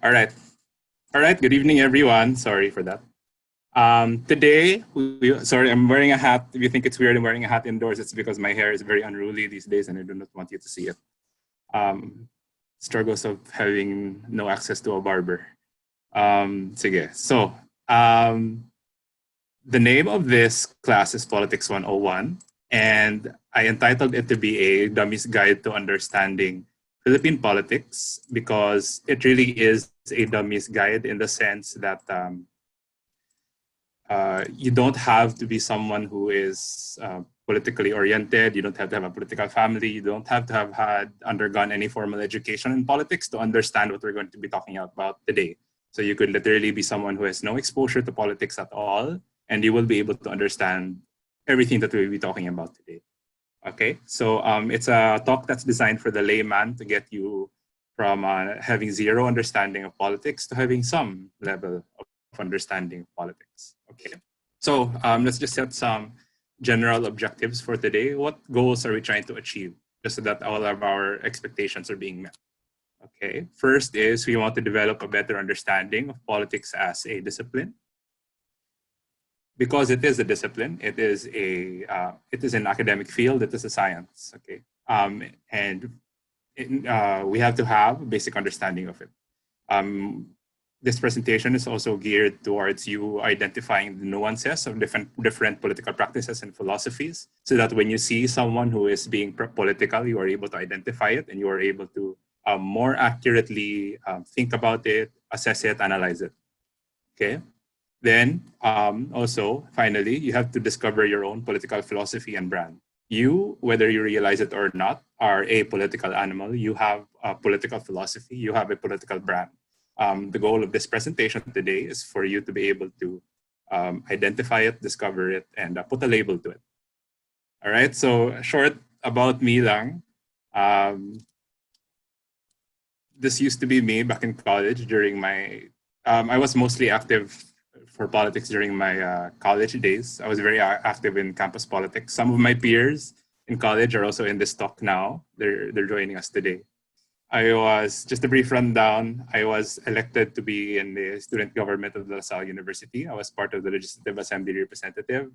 All right. All right. Good evening, everyone. Sorry for that. Today, sorry, I'm wearing a hat. If you think it's weird I'm wearing a hat indoors, it's because my hair is very unruly these days and I do not want you to see it. Um, Struggles of having no access to a barber. Sige. So, the name of this class is Politics 101, and I entitled it to be a dummy's guide to understanding Philippine politics because it really is a dummy's guide in the sense that you don't have to be someone who is politically oriented. You don't have to have a political family. You don't have to have had undergone any formal education in politics to understand what we're going to be talking about today. So you could literally be someone who has no exposure to politics at all, and you will be able to understand everything that we'll be talking about today. Okay, so it's a talk that's designed for the layman to get you from having zero understanding of politics to having some level of understanding of politics. Okay, so let's just set some general objectives for today. What goals are we trying to achieve just so that all of our expectations are being met? Okay, first is we want to develop a better understanding of politics as a discipline. Because it is a discipline, it is an academic field, it is a science. Okay, and we have to have a basic understanding of it. This presentation is also geared towards you identifying the nuances of different political practices and philosophies, so that when you see someone who is being political, you are able to identify it and you are able to more accurately think about it, assess it, analyze it. Okay. Then also, finally, you have to discover your own political philosophy and brand. You, whether you realize it or not, are a political animal. You have a political philosophy. You have a political brand. The goal of this presentation today is for you to be able to identify it, discover it, and put a label to it. All right, so short about me lang. This used to be me back in college during my, I was mostly active for politics during my college days. I was very active in campus politics. Some of my peers in college are also in this talk now. They're joining us today. I was, just a brief rundown, I was elected to be in the student government of La Salle University. I was part of the Legislative Assembly representative.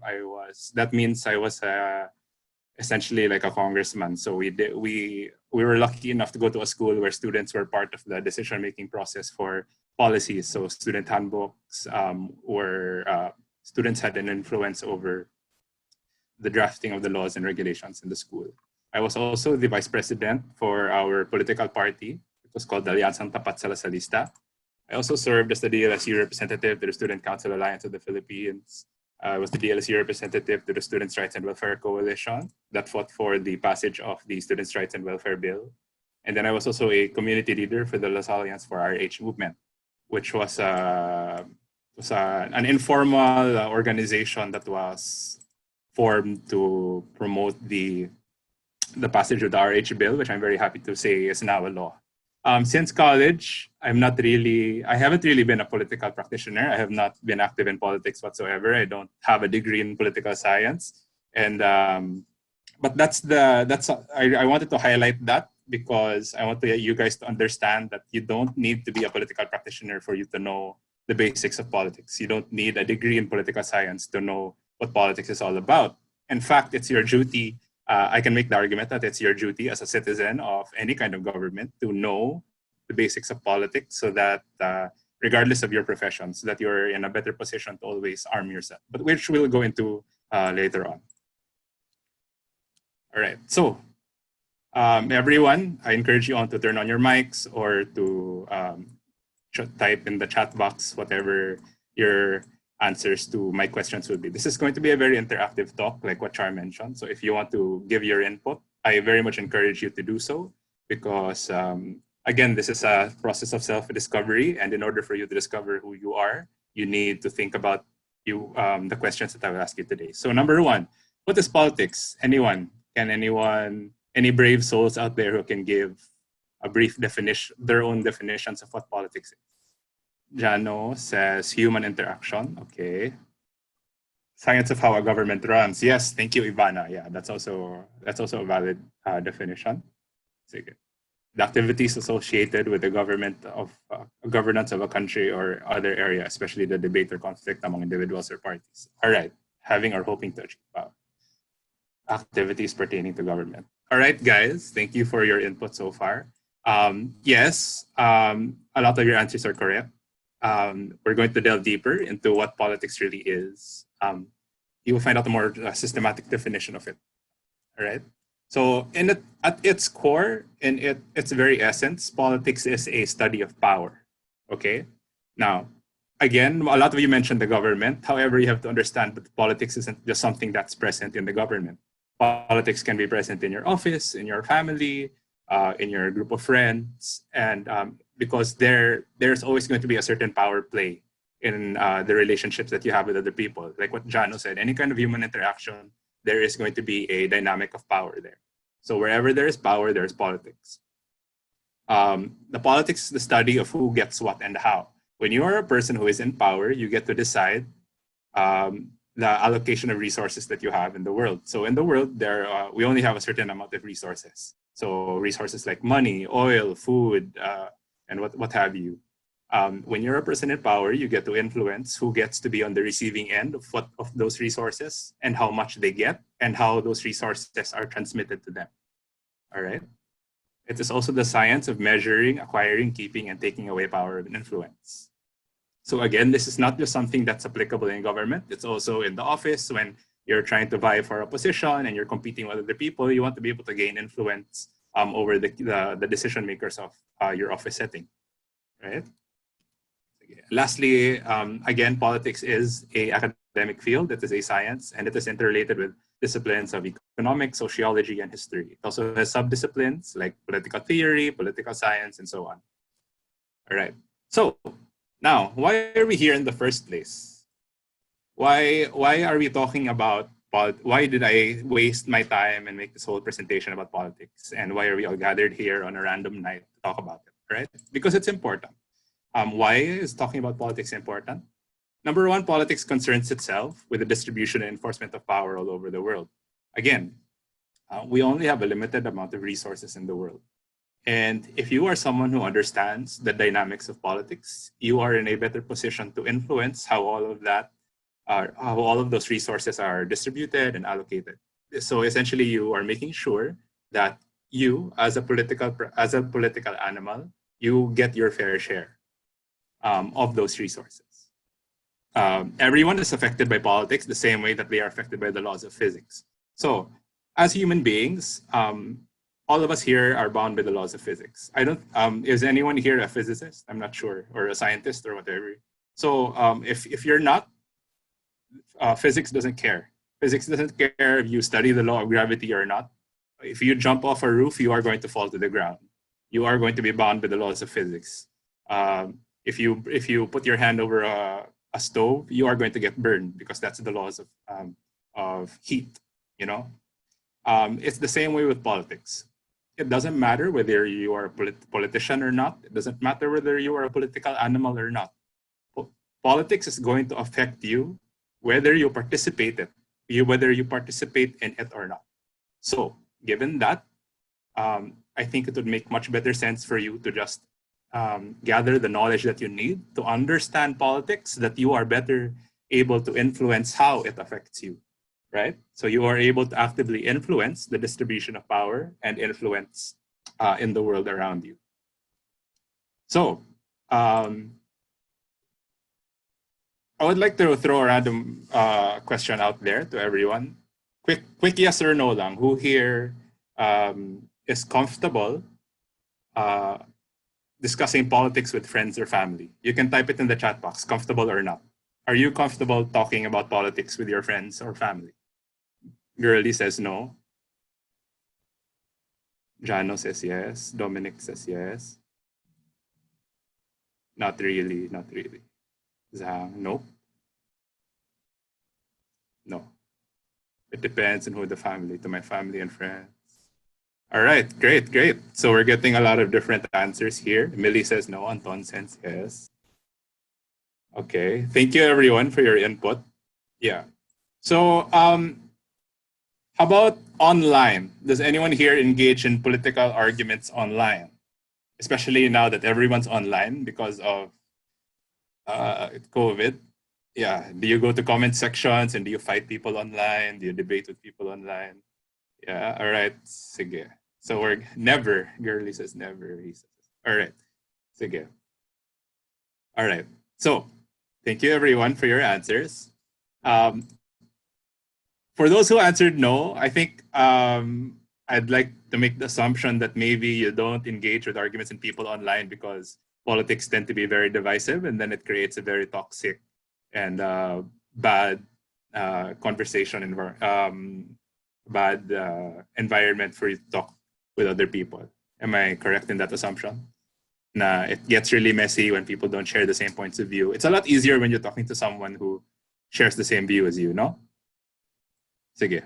That means I was essentially like a congressman. So we were lucky enough to go to a school where students were part of the decision-making process for policies. So student handbooks students had an influence over the drafting of the laws and regulations in the school. I was also the vice president for our political party. It was called the Aliansang Tapat sa Lasalista. I also served as the DLSU representative to the Student Council Alliance of the Philippines. I was the DLSU representative to the Students' Rights and Welfare Coalition that fought for the passage of the Students' Rights and Welfare Bill. And then I was also a community leader for the Las Alliance for RH movement, which was an informal organization that was formed to promote the passage of the RH bill, which I'm very happy to say is now a law. Since college, I haven't really been a political practitioner. I have not been active in politics whatsoever. I don't have a degree in political science. And, but I wanted to highlight that because I want you guys to understand that you don't need to be a political practitioner for you to know the basics of politics. You don't need a degree in political science to know what politics is all about. In fact, it's your duty. I can make the argument that it's your duty as a citizen of any kind of government to know the basics of politics so that regardless of your profession, so that you're in a better position to always arm yourself, but which we'll go into later on. All right, so everyone, I encourage you all to turn on your mics or to type in the chat box whatever your answers to my questions would be. This is going to be a very interactive talk, like what Char mentioned. So if you want to give your input, I very much encourage you to do so because, again, this is a process of self-discovery. And in order for you to discover who you are, you need to think about the questions that I will ask you today. So number one, what is politics? Any brave souls out there who can give a brief definition, their own definitions of what politics is? Jano says human interaction. Okay. Science of how a government runs. Yes, thank you, Ivana. Yeah, that's also a valid definition. Sige. the activities associated with the governance of a country or other area, especially the debate or conflict among individuals or parties. All right, having or hoping to achieve activities pertaining to government. All right, guys, thank you for your input so far. Yes, a lot of your answers are correct. We're going to delve deeper into what politics really is. You will find out a more systematic definition of it. All right. So, at its core, in its very essence, politics is a study of power. Okay. Now, again, a lot of you mentioned the government. However, you have to understand that politics isn't just something that's present in the government. Politics can be present in your office, in your family, in your group of friends, and because there's always going to be a certain power play in the relationships that you have with other people. Like what Jano said, any kind of human interaction, there is going to be a dynamic of power there. So wherever there is power, there is politics. The politics is the study of who gets what and how. When you are a person who is in power, you get to decide the allocation of resources that you have in the world. So in the world, we only have a certain amount of resources. So resources like money, oil, food, and what have you. When you're a person in power, you get to influence who gets to be on the receiving end of those resources and how much they get and how those resources are transmitted to them. All right. It is also the science of measuring, acquiring, keeping, and taking away power and influence. So again, this is not just something that's applicable in government. It's also in the office when you're trying to vie for a position and you're competing with other people. You want to be able to gain influence over the decision makers of your office setting, right? Lastly, again, politics is an academic field. It is a science, and it is interrelated with disciplines of economics, sociology, and history. It also has subdisciplines like political theory, political science, and so on. All right. So now, why are we here in the first place? Why are we talking about why did I waste my time and make this whole presentation about politics? And why are we all gathered here on a random night to talk about it, right? Because it's important. Why is talking about politics important? Number one, politics concerns itself with the distribution and enforcement of power all over the world. Again, we only have a limited amount of resources in the world. And if you are someone who understands the dynamics of politics, you are in a better position to influence how all of those resources are distributed and allocated. So essentially, you are making sure that you, as a political animal, you get your fair share of those resources. Everyone is affected by politics the same way that they are affected by the laws of physics. So, as human beings, all of us here are bound by the laws of physics. Is anyone here a physicist? I'm not sure, or a scientist or whatever. So if you're not, physics doesn't care. Physics doesn't care if you study the law of gravity or not. If you jump off a roof, you are going to fall to the ground. You are going to be bound by the laws of physics. If you put your hand over a stove, you are going to get burned because that's the laws of heat. You know, it's the same way with politics. It doesn't matter whether you are a politician or not. It doesn't matter whether you are a political animal or not. Politics is going to affect you whether you participate in it or not. So, given that, I think it would make much better sense for you to just gather the knowledge that you need to understand politics, so that you are better able to influence how it affects you. Right? So you are able to actively influence the distribution of power and influence in the world around you. So I would like to throw a random question out there to everyone. Quick yes or no lang. Who here is comfortable discussing politics with friends or family? You can type it in the chat box, comfortable or not. Are you comfortable talking about politics with your friends or family? Girlie says no. Jano says yes. Dominic says yes. Not really, not really. Zhang, nope. No. It depends on who the family, to my family and friends. All right, great. So we're getting a lot of different answers here. Millie says no, Anton says yes. Okay, thank you everyone for your input. Yeah. So how about online? Does anyone here engage in political arguments online? especially now that everyone's online because of COVID. Yeah, do you go to comment sections and do you fight people online? Do you debate with people online? Yeah, all right, sige. So we're never, Girly says never, he says. All right, sige. All right, so thank you everyone for your answers. Um, for those who answered no, I think I'd like to make the assumption that maybe you don't engage with arguments and people online because politics tend to be very divisive, and then it creates a very toxic and bad conversation, bad environment for you to talk with other people. Am I correct in that assumption? Nah, it gets really messy when people don't share the same points of view. It's a lot easier when you're talking to someone who shares the same view as you, no? Sige.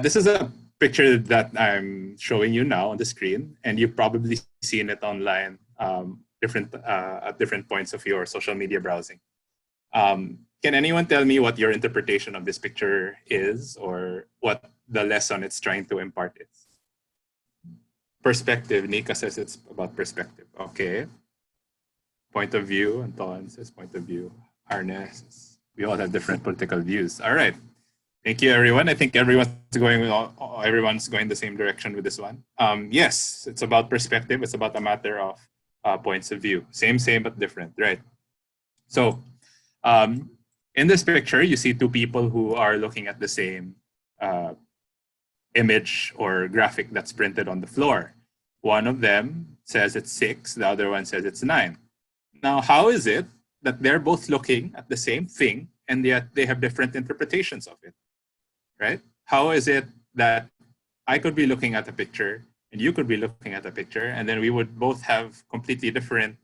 This is a picture that I'm showing you now on the screen, and you've probably seen it online at different points of your social media browsing. Can anyone tell me what your interpretation of this picture is, or what the lesson it's trying to impart is? Perspective. Nika says it's about perspective. Okay. Point of view. Anton says point of view. Arnes. We all have different political views. All right. Thank you, everyone. I think everyone's going the same direction with this one. Yes, it's about perspective. It's about a matter of points of view. Same, but different, right? So in this picture, you see two people who are looking at the same image or graphic that's printed on the floor. One of them says it's 6, the other one says it's 9. Now, how is it that they're both looking at the same thing and yet they have different interpretations of it, right? How is it that I could be looking at a picture and you could be looking at a picture, and then we would both have completely different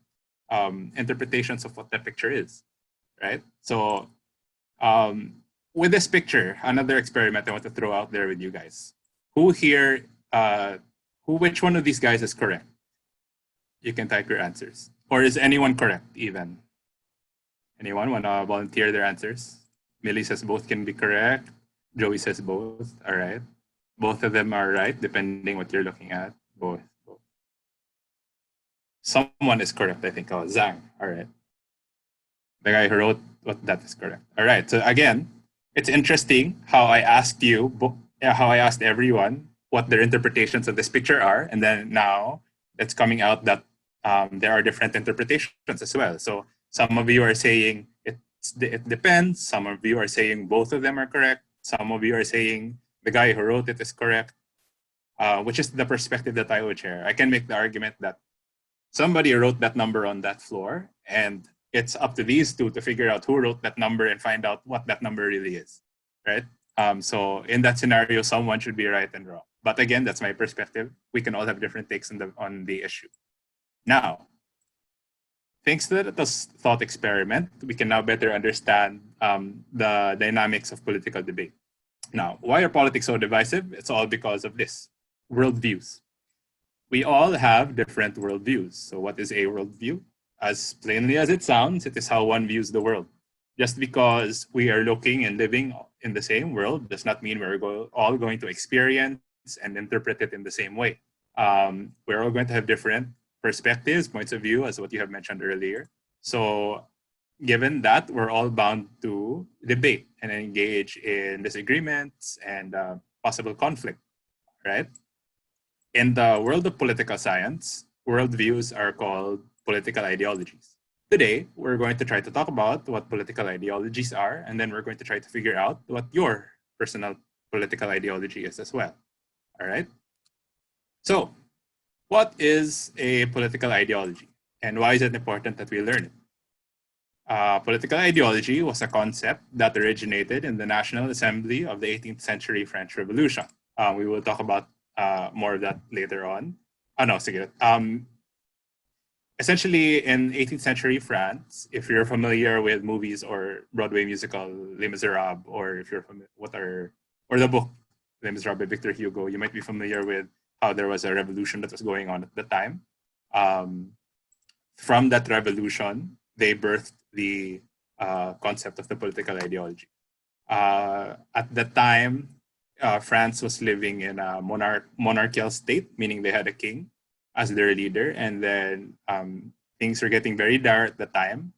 interpretations of what that picture is, right? So with this picture, another experiment I want to throw out there with you guys. Who here, which one of these guys is correct? You can type your answers. Or is anyone correct even? Anyone want to volunteer their answers? Millie says both can be correct. Joey says both. All right. Both of them are right, depending what you're looking at. Both. Someone is correct, I think. Oh, Zhang. All right. The guy who wrote what that is correct. All right. So again, it's interesting how I asked everyone what their interpretations of this picture are, and then now it's coming out that there are different interpretations as well. So some of you are saying it depends. Some of you are saying both of them are correct. Some of you are saying the guy who wrote it is correct, which is the perspective that I would share. I can make the argument that somebody wrote that number on that floor, and it's up to these two to figure out who wrote that number and find out what that number really is, right? So in that scenario, someone should be right and wrong. But again, that's my perspective. We can all have different takes on the issue. Now, thanks to this thought experiment, we can now better understand the dynamics of political debate. Now, why are politics so divisive? It's all because of this, worldviews. We all have different worldviews. So what is a worldview? As plainly as it sounds, it is how one views the world. Just because we are looking and living in the same world does not mean we're all going to experience and interpret it in the same way. We're all going to have different perspectives, points of view, as what you have mentioned earlier. So given that, we're all bound to debate and engage in disagreements and possible conflict, right? In the world of political science, worldviews are called political ideologies. Today, we're going to try to talk about what political ideologies are, and then we're going to try to figure out what your personal political ideology is as well. All right? So, what is a political ideology, and why is it important that we learn it? Political ideology was a concept that originated in the National Assembly of the 18th century French Revolution. We will talk about more of that later on. Essentially, in 18th century France, if you're familiar with movies or Broadway musical Les Miserables, or if you're familiar or the book Les Miserables by Victor Hugo, you might be familiar with how there was a revolution that was going on at the time. From that revolution, they birthed the concept of the political ideology. At the time, France was living in a monarchical state, meaning they had a king. as their leader. And then things were getting very dire at the time,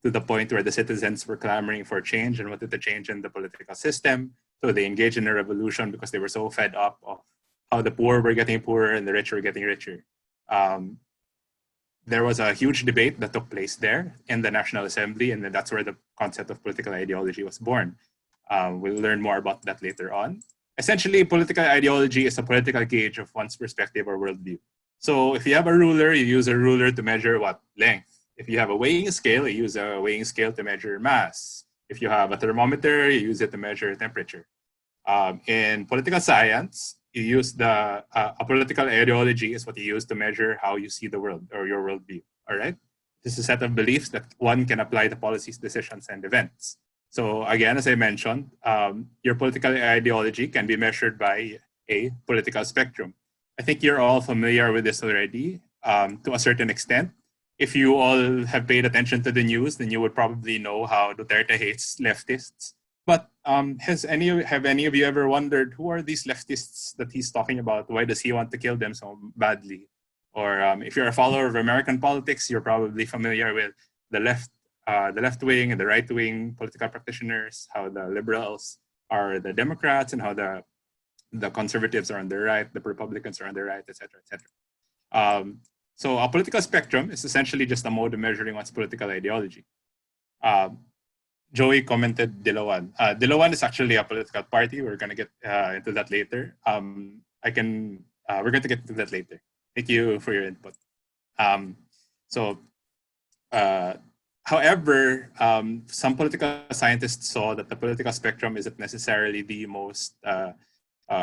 to the point where the citizens were clamoring for change and wanted to change in the political system. So they engaged in a revolution because they were so fed up of how the poor were getting poorer and the rich were getting richer. There was a huge debate that took place there in the National Assembly, and then that's where the concept of political ideology was born. We'll learn more about that later on. Essentially, political ideology is a political gauge of one's perspective or worldview. So if you have a ruler, you use a ruler to measure what? Length. If you have a weighing scale, you use a weighing scale to measure mass. If you have a thermometer, you use it to measure temperature. In political science, you use a political ideology is what you use to measure how you see the world or your worldview. All right, this is a set of beliefs that one can apply to policies, decisions, and events. So again, as I mentioned, your political ideology can be measured by a political spectrum. I think you're all familiar with this already to a certain extent. If you all have paid attention to the news, then you would probably know how Duterte hates leftists. But have any of you ever wondered, who are these leftists that he's talking about? Why does he want to kill them so badly? Or if you're a follower of American politics, you're probably familiar with the left wing and the right wing political practitioners, how the liberals are the Democrats, and how the conservatives are on the right, the Republicans are on the right, etc., etc. So a political spectrum is essentially just a mode of measuring one's political ideology. Joey commented Dilawan. Dilawan is actually a political party. We're going to get into that later. We're going to get into that later. Thank you for your input. However, some political scientists saw that the political spectrum isn't necessarily the most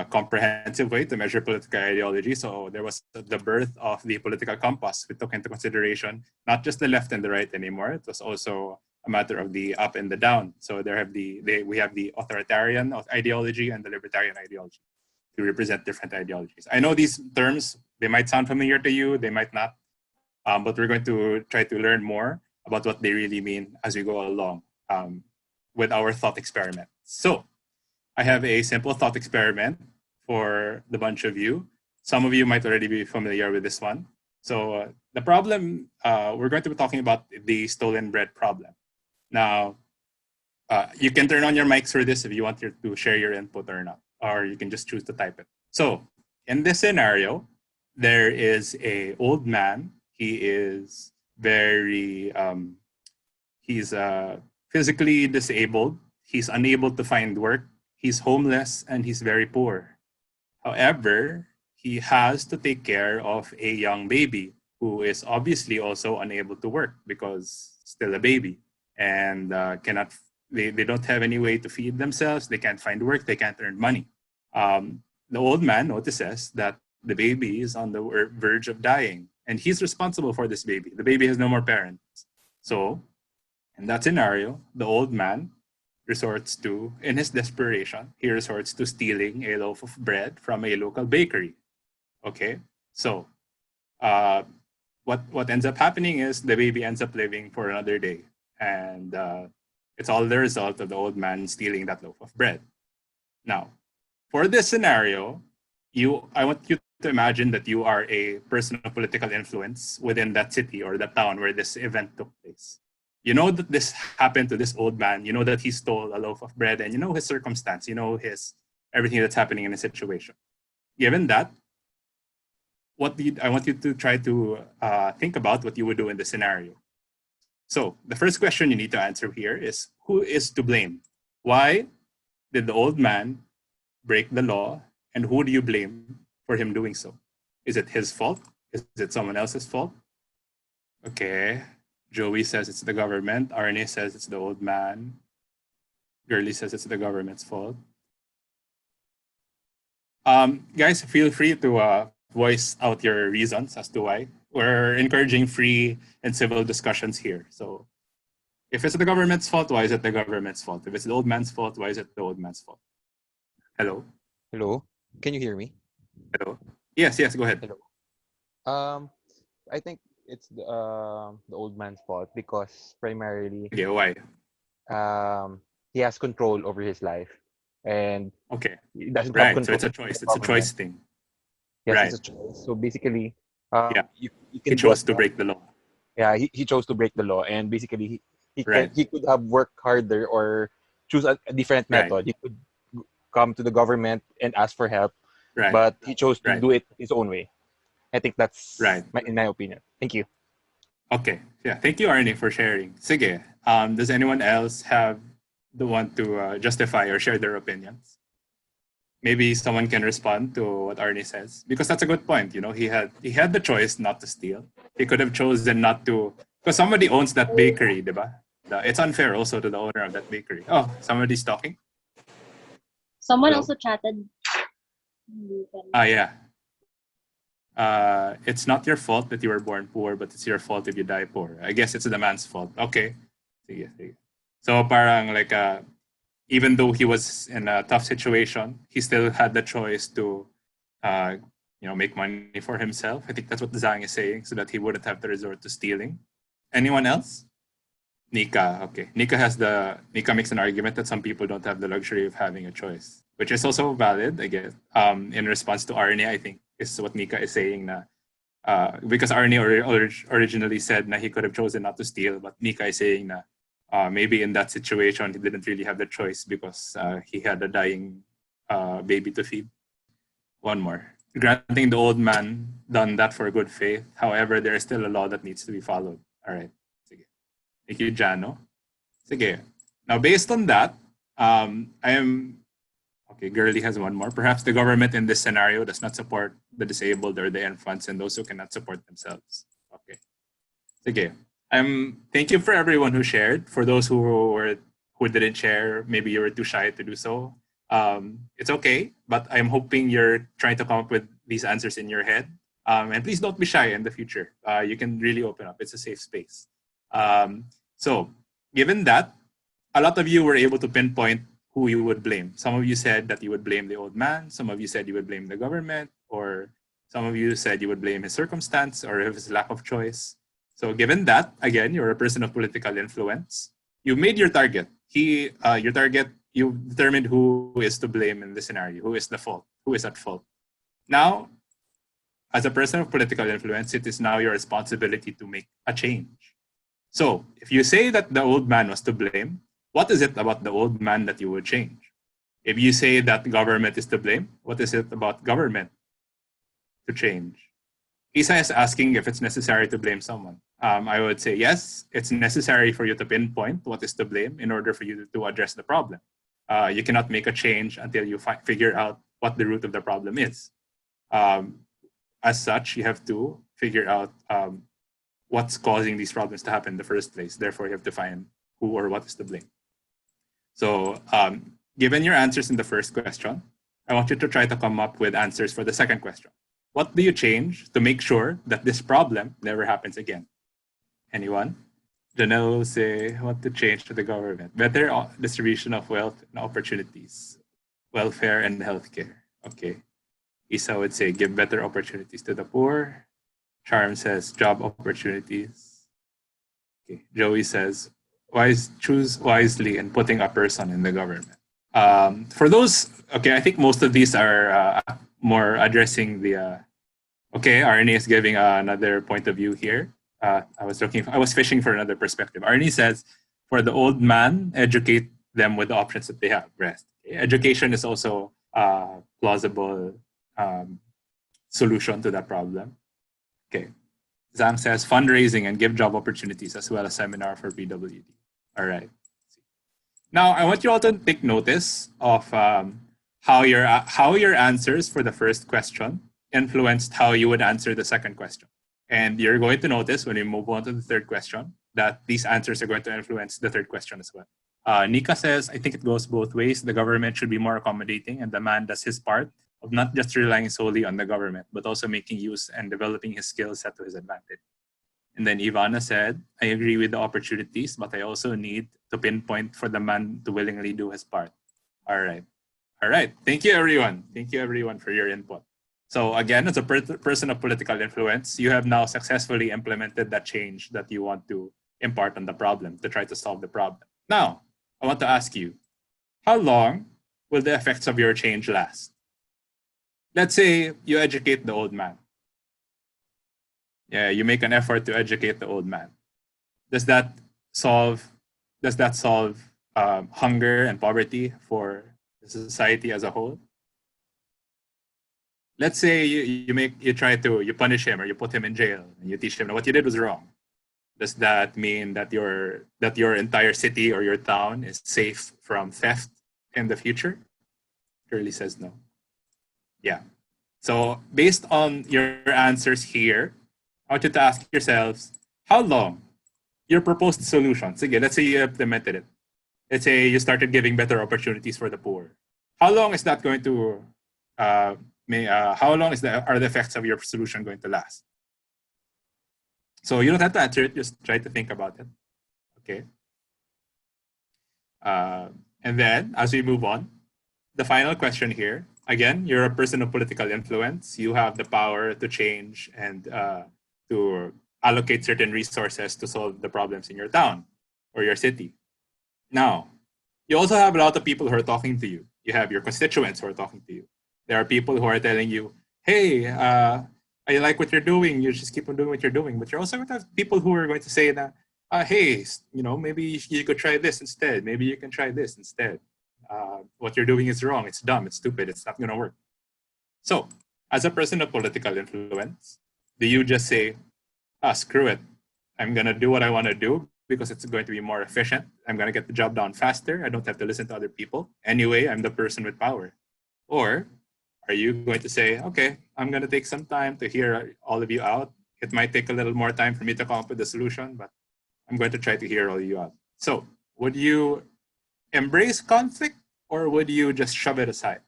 comprehensive way to measure political ideology. So there was the birth of the political compass, which took into consideration not just the left and the right anymore. It was also a matter of the up and the down. So we have the authoritarian ideology and the libertarian ideology to represent different ideologies. I know these terms, they might sound familiar to you, they might not, but we're going to try to learn more about what they really mean as we go along with our thought experiment. So I have a simple thought experiment for the bunch of you. Some of you might already be familiar with this one. So the problem, we're going to be talking about the stolen bread problem. Now, you can turn on your mics for this if you want to share your input or not, or you can just choose to type it. So in this scenario, there is an old man. He is he's physically disabled. He's unable to find work. He's homeless and he's very poor. However, he has to take care of a young baby who is obviously also unable to work because still a baby. And they don't have any way to feed themselves. They can't find work. They can't earn money. The old man notices that the baby is on the verge of dying, and he's responsible for this baby. The baby has no more parents. So in that scenario, the old man resorts to, in his desperation, he resorts to stealing a loaf of bread from a local bakery. Okay, so what ends up happening is the baby ends up living for another day. And it's all the result of the old man stealing that loaf of bread. Now, for this scenario, I want you to imagine that you are a person of political influence within that city or that town where this event took place. You know that this happened to this old man. You know that he stole a loaf of bread, and you know his circumstance. You know everything that's happening in the situation. Given that, I want you to try to think about what you would do in this scenario. So the first question you need to answer here is, who is to blame? Why did the old man break the law, and who do you blame for him doing so? Is it his fault? Is it someone else's fault? Okay, Joey says it's the government. Arne says it's the old man. Girly says it's the government's fault. Guys, feel free to voice out your reasons as to why. We're encouraging free and civil discussions here. So if it's the government's fault, why is it the government's fault? If it's the old man's fault, why is it the old man's fault? Hello? Hello? Can you hear me? Hello? Yes, go ahead. Hello. I think it's the old man's fault because primarily Okay, why? He has control over his life and okay, he doesn't right. have control. So it's a choice. It's a choice thing. Yes, right. It's a choice. So basically, Yeah, You he can do chose as to break the law. yeah, he chose to break the law, and basically Right, he could have worked harder or choose a different right, method. He could come to the government and ask for help, right, but he chose to right, do it his own way. I think that's right. in my opinion. Thank you. Okay. Yeah. Thank you, Arnie, for sharing. Sige. Does anyone else have the want to justify or share their opinions? Maybe someone can respond to what Arnie says because that's a good point. You know, he had the choice not to steal. He could have chosen not to because somebody owns that bakery, diba? It's unfair also to the owner of that bakery. Oh, somebody's talking. Someone Hello. also chatted. Yeah. It's not your fault that you were born poor, but it's your fault if you die poor. I guess it's the man's fault. Okay. Sige, sige. So parang like even though he was in a tough situation, he still had the choice to uh, make money for himself. I think that's what Zhang is saying, so that he wouldn't have to resort to stealing. Anyone else? Nika, okay. Nika makes an argument that some people don't have the luxury of having a choice, which is also valid, I guess. In response to Arnie, I think is what Nika is saying na because Arnie originally said that he could have chosen not to steal, but Nika is saying that maybe in that situation he didn't really have the choice because he had a dying baby to feed. One more. Granting the old man done that for good faith. However, there is still a law that needs to be followed. All right. Sige. Thank you, Jano. Sige. Now, based on that, I am okay. Girly has one more. Perhaps the government in this scenario does not support the disabled or the infants and those who cannot support themselves. Okay. Sige. Thank you for everyone who shared. For those who didn't share, maybe you were too shy to do so. It's okay, but I'm hoping you're trying to come up with these answers in your head. And please don't be shy in the future. You can really open up. It's a safe space. So, given that, a lot of you were able to pinpoint who you would blame. Some of you said that you would blame the old man. Some of you said you would blame the government, or some of you said you would blame his circumstance or his lack of choice. So, given that, again, you're a person of political influence. You made your target. Your target. You determined who is to blame in this scenario. Who is the fault? Who is at fault? Now, as a person of political influence, it is now your responsibility to make a change. So, if you say that the old man was to blame, what is it about the old man that you would change? If you say that government is to blame, what is it about government to change? Isa is asking if it's necessary to blame someone. I would say yes, it's necessary for you to pinpoint what is to blame in order for you to address the problem. You cannot make a change until you figure out what the root of the problem is. As such, you have to figure out what's causing these problems to happen in the first place. Therefore, you have to find who or what is to blame. So, given your answers in the first question, I want you to try to come up with answers for the second question. What do you change to make sure that this problem never happens again? Anyone? Janelle will say, what to change to the government? Better distribution of wealth and opportunities, welfare and healthcare. Okay. Isa would say, give better opportunities to the poor. Charm says, job opportunities. Okay. Joey says, choose wisely and putting a person in the government. For those, okay, I think most of these are more addressing the. Okay, Arnie is giving another point of view here. I was fishing for another perspective. Arnie says, for the old man, educate them with the options that they have. Rest. Okay? Education is also a plausible solution to that problem. Okay. Zhang says fundraising and give job opportunities as well as seminar for PWD. All right. Now I want you all to take notice of how your answers for the first question influenced how you would answer the second question. And you're going to notice when we move on to the third question that these answers are going to influence the third question as well. Nika says, I think it goes both ways. The government should be more accommodating and the man does his part of not just relying solely on the government, but also making use and developing his skill set to his advantage. And then Ivana said, I agree with the opportunities, but I also need to pinpoint for the man to willingly do his part. All right. All right. Thank you, everyone. Thank you, everyone, for your input. So again, as a person of political influence, you have now successfully implemented that change that you want to impart on the problem to try to solve the problem. Now, I want to ask you, how long will the effects of your change last? Let's say you educate the old man. Yeah, you make an effort to educate the old man. Does that solve? Does that solve hunger and poverty for the society as a whole? Let's say you punish him or you put him in jail and you teach him that what you did was wrong. Does that mean that your entire city or your town is safe from theft in the future? Surely says no. Yeah. So based on your answers here, I want you to ask yourselves, how long your proposed solutions, again, let's say you implemented it. Let's say you started giving better opportunities for the poor. How long is that going to, how long are the effects of your solution going to last? So you don't have to answer it, just try to think about it. Okay. And then as we move on, the final question here, again, you're a person of political influence. You have the power to change and to allocate certain resources to solve the problems in your town or your city. Now, you also have a lot of people who are talking to you. You have your constituents who are talking to you. There are people who are telling you, hey, I like what you're doing. You just keep on doing what you're doing. But you're also going to have people who are going to say that, hey, maybe you could try this instead. Maybe you can try this instead. What you're doing is wrong. It's dumb. It's stupid. It's not going to work. So, as a person of political influence, do you just say, screw it. I'm going to do what I want to do because it's going to be more efficient. I'm going to get the job done faster. I don't have to listen to other people. Anyway, I'm the person with power. Or are you going to say, okay, I'm going to take some time to hear all of you out. It might take a little more time for me to come up with a solution, but I'm going to try to hear all of you out. So would you embrace conflict or would you just shove it aside?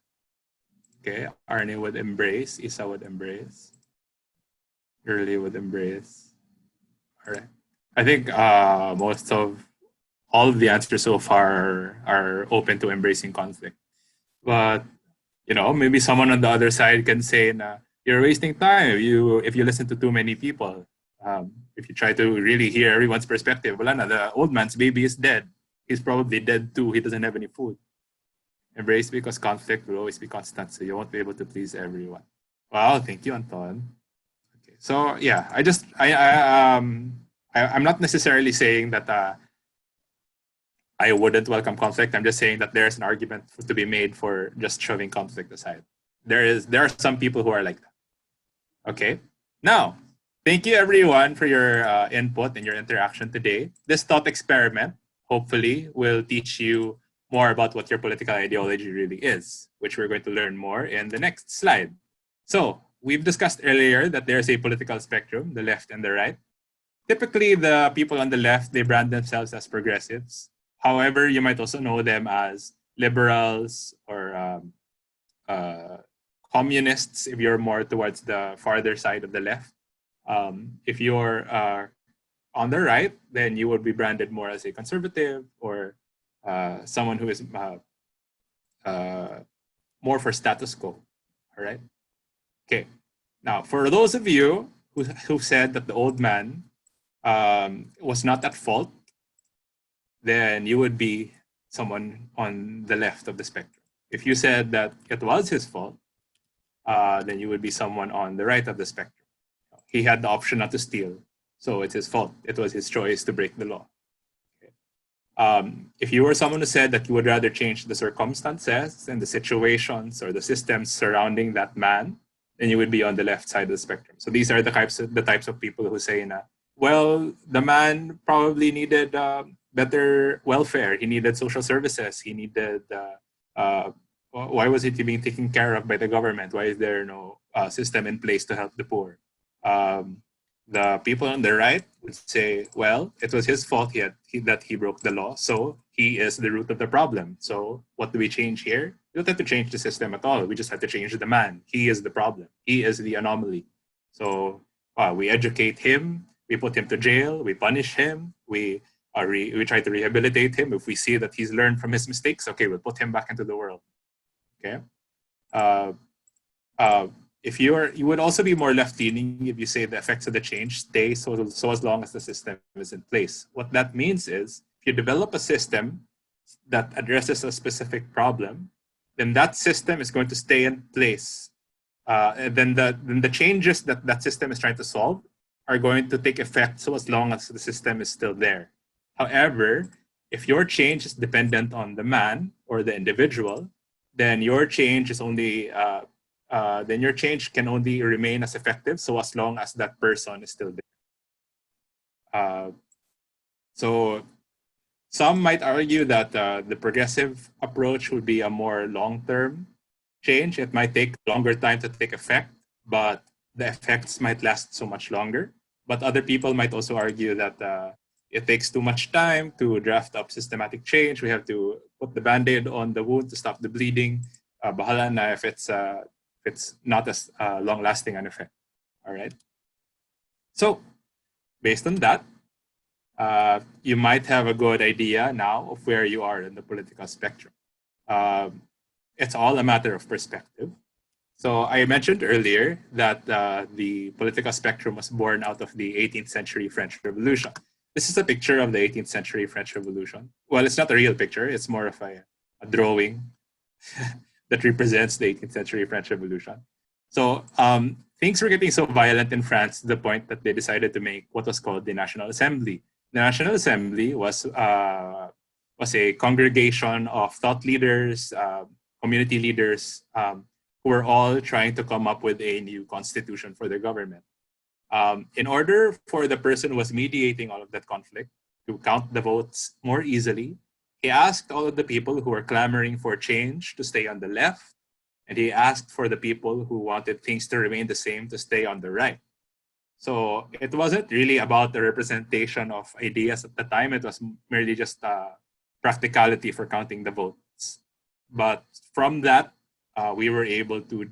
Okay, Arnie would embrace, Isa would embrace, Early would embrace. All right. I think most of all of the answers so far are open to embracing conflict. But maybe someone on the other side can say, you're wasting time if you listen to too many people. If you try to really hear everyone's perspective, the old man's baby is dead. He's probably dead too. He doesn't have any food. Embrace because conflict will always be constant, so you won't be able to please everyone. Wow, thank you, Anton. Okay, so yeah, I'm not necessarily saying that I wouldn't welcome conflict. I'm just saying that there's an argument to be made for just shoving conflict aside. There are some people who are like that. Okay. Now, thank you everyone for your input and your interaction today. This thought experiment hopefully will teach you more about what your political ideology really is, which we're going to learn more in the next slide. So we've discussed earlier that there's a political spectrum, the left and the right. Typically, the people on the left, they brand themselves as progressives. However, you might also know them as liberals or communists if you're more towards the farther side of the left. If you're on the right, then you would be branded more as a conservative or someone who is more for status quo. All right. Okay. Now, for those of you who said that the old man was not at fault, then you would be someone on the left of the spectrum. If you said that it was his fault, then you would be someone on the right of the spectrum. He had the option not to steal, so it's his fault. It was his choice to break the law. Okay. If you were someone who said that you would rather change the circumstances and the situations or the systems surrounding that man, then you would be on the left side of the spectrum. So these are the types of people who say, well, the man probably needed better welfare. He needed social services. He needed, why was it being taken care of by the government? Why is there no system in place to help the poor? The people on the right would say, well, it was his fault that he broke the law. So he is the root of the problem. So what do we change here? We don't have to change the system at all. We just have to change the man. He is the problem. He is the anomaly. So we educate him. We put him to jail. We punish him. We try to rehabilitate him. If we see that he's learned from his mistakes, okay, we'll put him back into the world. Okay. If you would also be more left-leaning if you say the effects of the change stay so as long as the system is in place. What that means is if you develop a system that addresses a specific problem, then that system is going to stay in place. And then the changes that system is trying to solve are going to take effect so as long as the system is still there. However, if your change is dependent on the man or the individual, then your change is only then your change can only remain as effective so as long as that person is still there. So some might argue that the progressive approach would be a more long-term change. It might take longer time to take effect, but the effects might last so much longer. But other people might also argue that it takes too much time to draft up systematic change. We have to put the Band-Aid on the wound to stop the bleeding. Bahala na if it's not as long-lasting an effect. All right. So based on that, you might have a good idea now of where you are in the political spectrum. It's all a matter of perspective. So I mentioned earlier that the political spectrum was born out of the 18th century French Revolution. This is a picture of the 18th century French Revolution. Well, it's not a real picture. It's more of a drawing that represents the 18th century French Revolution. So things were getting so violent in France to the point that they decided to make what was called the National Assembly. The National Assembly was a congregation of thought leaders, community leaders, who were all trying to come up with a new constitution for their government. In order for the person who was mediating all of that conflict to count the votes more easily, he asked all of the people who were clamoring for change to stay on the left, and he asked for the people who wanted things to remain the same to stay on the right. So it wasn't really about the representation of ideas at the time. It was merely just practicality for counting the votes. But from that, we were able to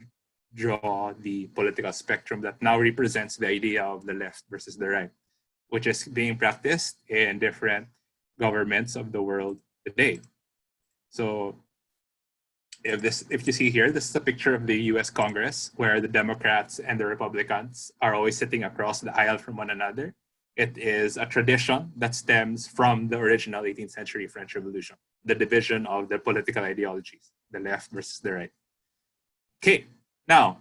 draw the political spectrum that now represents the idea of the left versus the right, which is being practiced in different governments of the world today. So if you see here, this is a picture of the US Congress where the Democrats and the Republicans are always sitting across the aisle from one another. It is a tradition that stems from the original 18th century French Revolution, the division of the political ideologies, the left versus the right. Okay, now,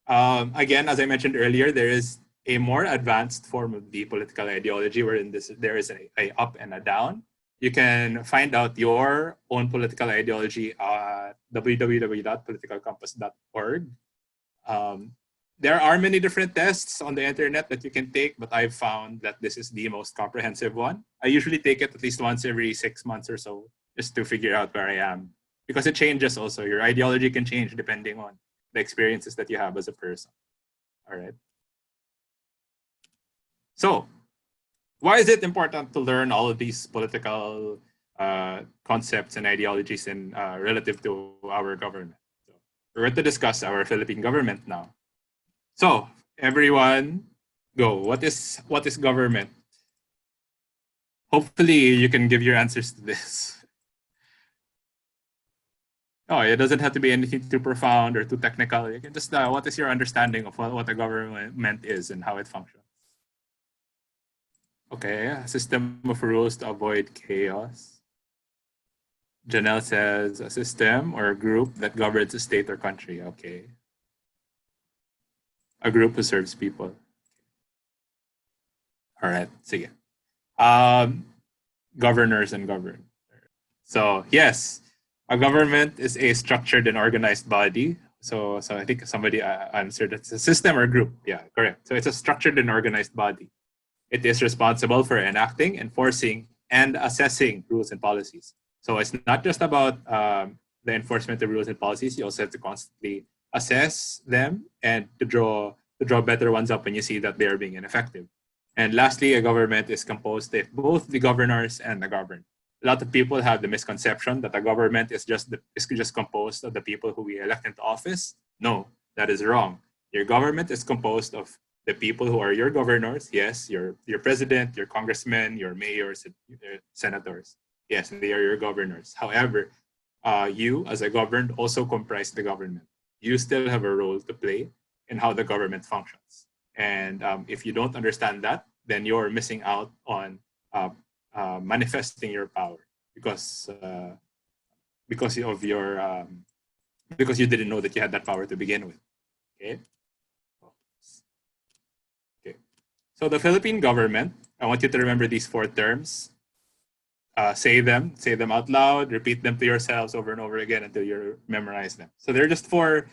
again, as I mentioned earlier, there is a more advanced form of the political ideology wherein there is a up and a down. You can find out your own political ideology at www.politicalcompass.org. There are many different tests on the internet that you can take, but I've found that this is the most comprehensive one. I usually take it at least once every 6 months or so, just to figure out where I am. Because it changes also. Your ideology can change depending on the experiences that you have as a person. All right. So, why is it important to learn all of these political concepts and ideologies in relative to our government? So we're going to discuss our Philippine government now. So everyone, go. What is government? Hopefully, you can give your answers to this. Oh, it doesn't have to be anything too profound or too technical. You can just what is your understanding of what a government is and how it functions? Okay, a system of rules to avoid chaos. Janelle says a system or a group that governs a state or country. Okay. A group who serves people. All right, sige. Governors and governed. So yes, a government is a structured and organized body. So I think somebody answered it's a system or group. Yeah, correct. So it's a structured and organized body. It is responsible for enacting, enforcing, and assessing rules and policies. So it's not just about the enforcement of rules and policies. You also have to constantly assess them and to draw better ones up when you see that they are being ineffective. And lastly, a government is composed of both the governors and the governed. A lot of people have the misconception that a government is just composed of the people who we elect into office. No, that is wrong. Your government is composed of the people who are your governors. Yes, your president, your congressmen, your mayors, your senators. Yes, they are your governors. However, you as a governed also comprise the government. You still have a role to play in how the government functions. And if you don't understand that, then you're missing out on manifesting your power because you didn't know that you had that power to begin with. Okay. So the Philippine government, I want you to remember these 4 terms. Say them out loud, repeat them to yourselves over and over again until you memorize them. So they're just 4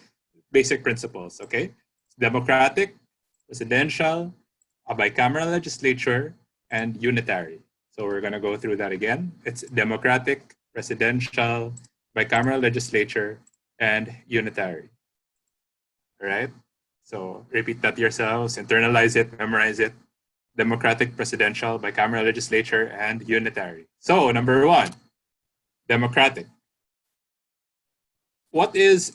basic principles, okay? Democratic, presidential, a bicameral legislature, and unitary. So we're gonna go through that again. It's democratic, presidential, bicameral legislature, and unitary. All right? So repeat that yourselves, internalize it, memorize it. Democratic, presidential, bicameral legislature, and unitary. So number 1, democratic. What does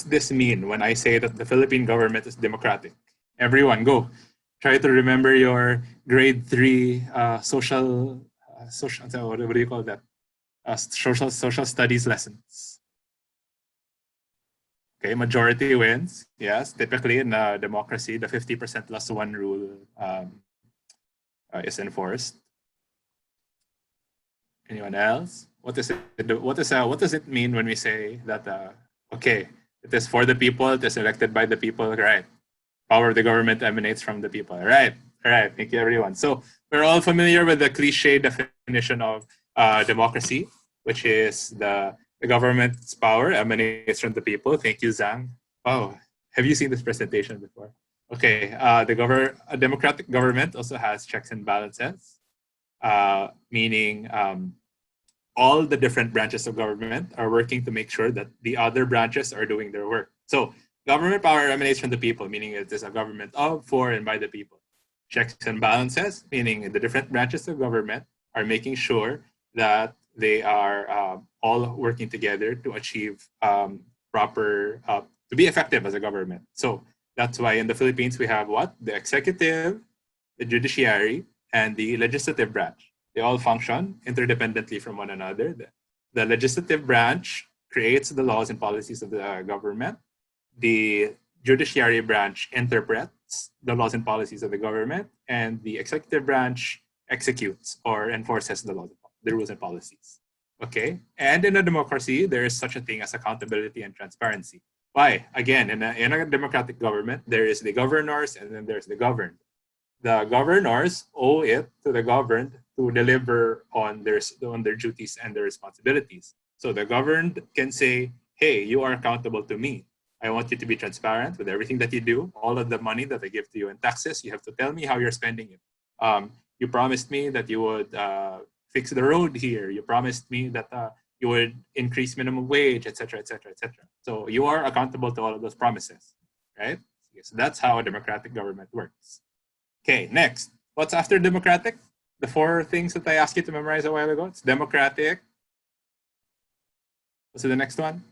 this mean when I say that the Philippine government is democratic? Everyone, go. Try to remember your grade 3 social. What do you call that? Social studies lessons. Okay, majority wins. Yes, typically in a democracy, the 50% plus 1 rule is enforced. Anyone else? What does it mean when we say that? Okay, it is for the people. It is elected by the people. Right. Power of the government emanates from the people. Right. All right. Thank you, everyone. So we're all familiar with the cliche definition of democracy, which is the government's power emanates from the people. Thank you, Zhang. Oh, have you seen this presentation before? Okay, a democratic government also has checks and balances, meaning all the different branches of government are working to make sure that the other branches are doing their work. So government power emanates from the people, meaning it is a government of, for, and by the people. Checks and balances, meaning the different branches of government are making sure that they are all working together to achieve to be effective as a government. So that's why in the Philippines we have what? The executive, the judiciary, and the legislative branch. They all function interdependently from one another. The legislative branch creates the laws and policies of the government. The judiciary branch interprets the laws and policies of the government, and the executive branch executes or enforces the rules and policies. Okay, and in a democracy, there is such a thing as accountability and transparency. Why? Again, in a democratic government, there is the governors and then there's the governed. The governors owe it to the governed to deliver on their duties and their responsibilities. So the governed can say, hey, you are accountable to me. I want you to be transparent with everything that you do. All of the money that I give to you in taxes, you have to tell me how you're spending it. You promised me that you would fix the road here. You promised me that you would increase minimum wage, etc., etc., etc. So you are accountable to all of those promises, right? So that's how a democratic government works. Okay, next. What's after democratic? The 4 things that I asked you to memorize a while ago. It's democratic. What's the next one?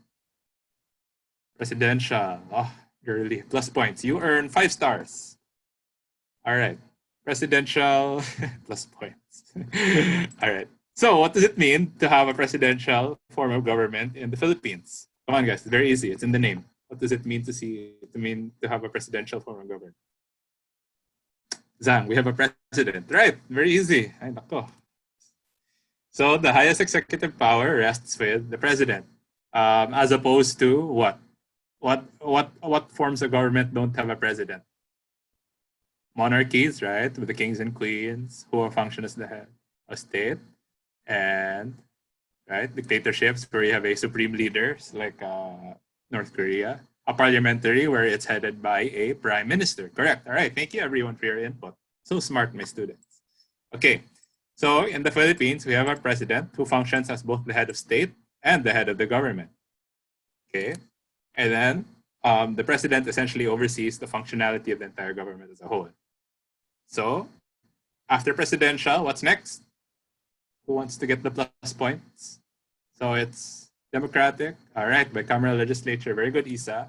Presidential. Oh, girly. Plus points. You earn 5 stars. All right. Presidential plus points. All right. So what does it mean to have a presidential form of government in the Philippines? Come on, guys. It's very easy. It's in the name. What does it mean to have a presidential form of government? Zhang, we have a president. Right. Very easy. Ay, nako. So the highest executive power rests with the president, as opposed to what? What forms of government don't have a president? Monarchies, right, with the kings and queens who function as the head of state, and right, dictatorships where you have a supreme leader like North Korea, a parliamentary where it's headed by a prime minister. Correct. All right. Thank you, everyone, for your input. So smart, my students. Okay. So in the Philippines, we have a president who functions as both the head of state and the head of the government. Okay. And then the president essentially oversees the functionality of the entire government as a whole. So after presidential, what's next? Who wants to get the plus points? So it's democratic. All right, bicameral legislature. Very good, Isa.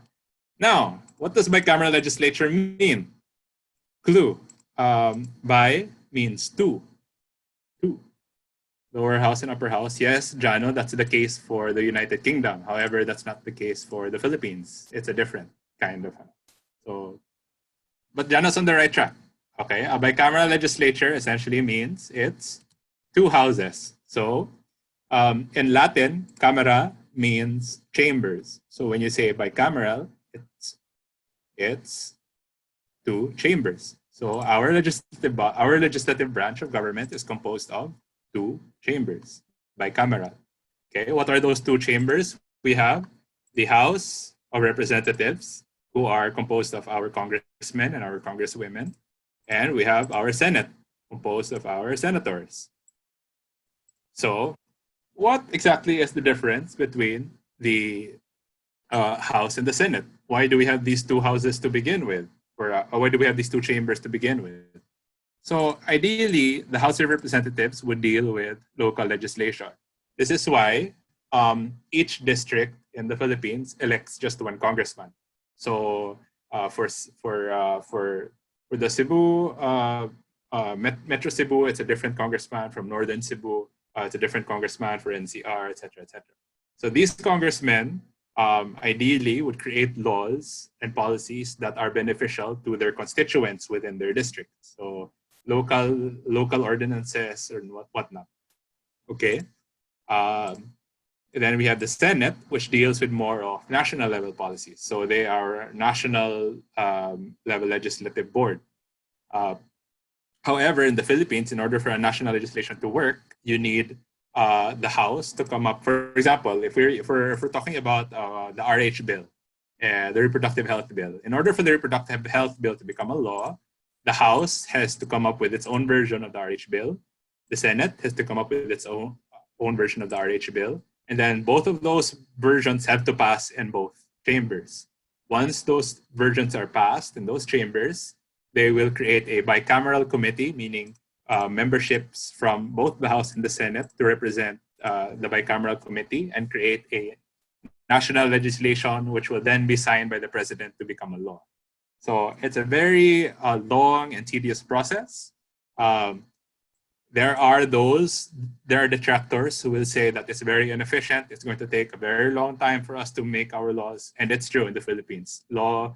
Now, what does bicameral legislature mean? Clue. Bi means two. Lower house and upper house. Yes, Jano, that's the case for the United Kingdom. However, that's not the case for the Philippines. It's a different kind of house. So, but Jano's on the right track. Okay, a bicameral legislature essentially means it's 2 houses. So, in Latin, camera means chambers. So when you say bicameral, it's 2 chambers. So our legislative branch of government is composed of two chambers, bicameral. Okay, what are those two chambers? We have the House of Representatives, who are composed of our congressmen and our congresswomen, and we have our Senate, composed of our senators. So, what exactly is the difference between the House and the Senate? Why do we have these two houses to begin with? Or why do we have these two chambers to begin with? So ideally, the House of Representatives would deal with local legislation. This is why each district in the Philippines elects just one congressman. So for the Cebu, Metro Cebu, it's a different congressman. From Northern Cebu, it's a different congressman for NCR, etc., etc. So these congressmen ideally would create laws and policies that are beneficial to their constituents within their district. So local ordinances or whatnot. Okay. And then we have the Senate, which deals with more of national level policies. So they are national level legislative board. However, in the Philippines, in order for a national legislation to work, you need the House to come up. For example, if we're talking about the RH bill, the reproductive health bill, in order for the reproductive health bill to become a law, the House has to come up with its own version of the RH bill. The Senate has to come up with its own version of the RH bill. And then both of those versions have to pass in both chambers. Once those versions are passed in those chambers, they will create a bicameral committee, meaning memberships from both the House and the Senate to represent the bicameral committee and create a national legislation, which will then be signed by the president to become a law. So it's a very long and tedious process. There are detractors who will say that it's very inefficient. It's going to take a very long time for us to make our laws. And it's true in the Philippines. Law,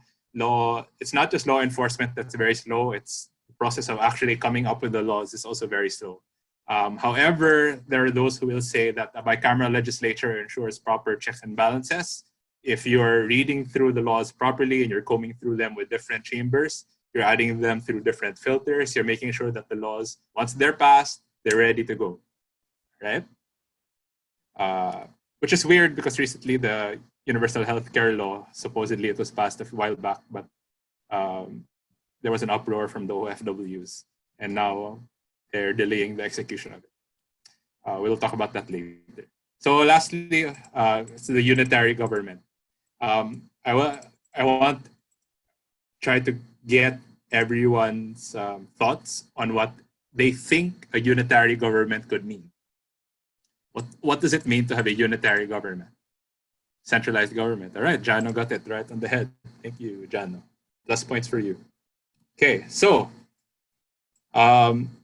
it's not just law enforcement that's very slow. It's the process of actually coming up with the laws is also very slow. However, there are those who will say that a bicameral legislature ensures proper checks and balances. If you're reading through the laws properly and you're combing through them with different chambers, you're adding them through different filters. You're making sure that the laws, once they're passed, they're ready to go, right? Which is weird because recently the Universal Healthcare Law, supposedly it was passed a while back, but there was an uproar from the OFWs, and now they're delaying the execution of it. We'll talk about that later. So lastly, it's the unitary government. I want try to get everyone's thoughts on what they think a unitary government could mean. What does it mean to have a unitary government? Centralized government. All right, Jano got it right on the head. Thank you, Jano. Plus points for you. Okay, so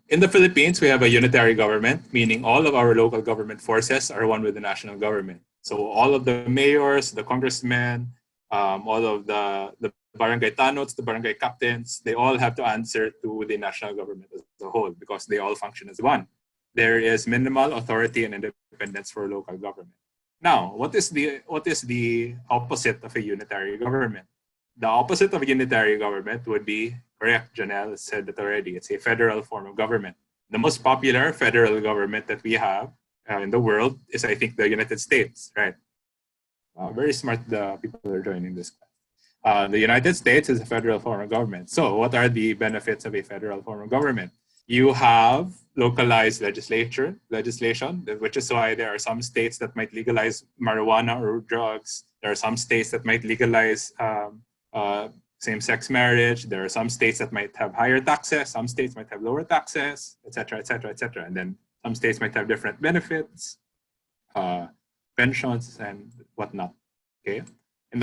in the Philippines, we have a unitary government, meaning all of our local government forces are one with the national government. So all of the mayors, the congressmen, all of the barangay tanots, the barangay captains, they all have to answer to the national government as a whole because they all function as one. There is minimal authority and independence for local government. Now, what is the opposite of a unitary government? The opposite of a unitary government would be, correct, Janelle said it already, it's a federal form of government. The most popular federal government that we have in the world is, I think, the United States, right? Very smart the people who are joining this class. The United States is a federal form of government. So what are the benefits of a federal form of government? You have localized legislation, which is why there are some states that might legalize marijuana or drugs. There are some states that might legalize same-sex marriage. There are some states that might have higher taxes. Some states might have lower taxes, etc., etc., etc. And then some states might have different benefits, pensions, and whatnot. Okay. In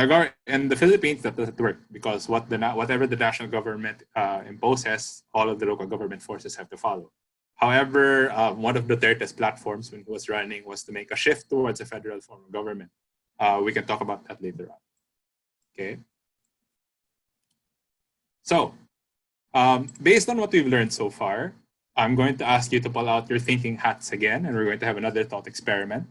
the Philippines, that doesn't work because whatever the national government imposes, all of the local government forces have to follow. However, one of Duterte's platforms when he was running was to make a shift towards a federal form of government. We can talk about that later on. Okay. So, based on what we've learned so far, I'm going to ask you to pull out your thinking hats again, and we're going to have another thought experiment.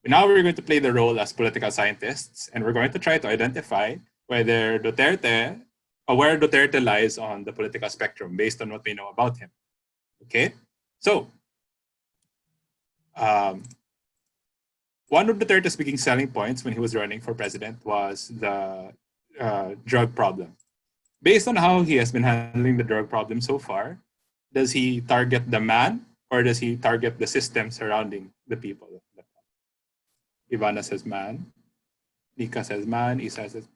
Now we're going to play the role as political scientists, and we're going to try to identify whether Duterte where Duterte lies on the political spectrum based on what we know about him. Okay, so one of Duterte's big selling points when he was running for president was the drug problem. Based on how he has been handling the drug problem so far, does he target the man or does he target the system surrounding the people? Ivana says man. Nika says man. Isa says.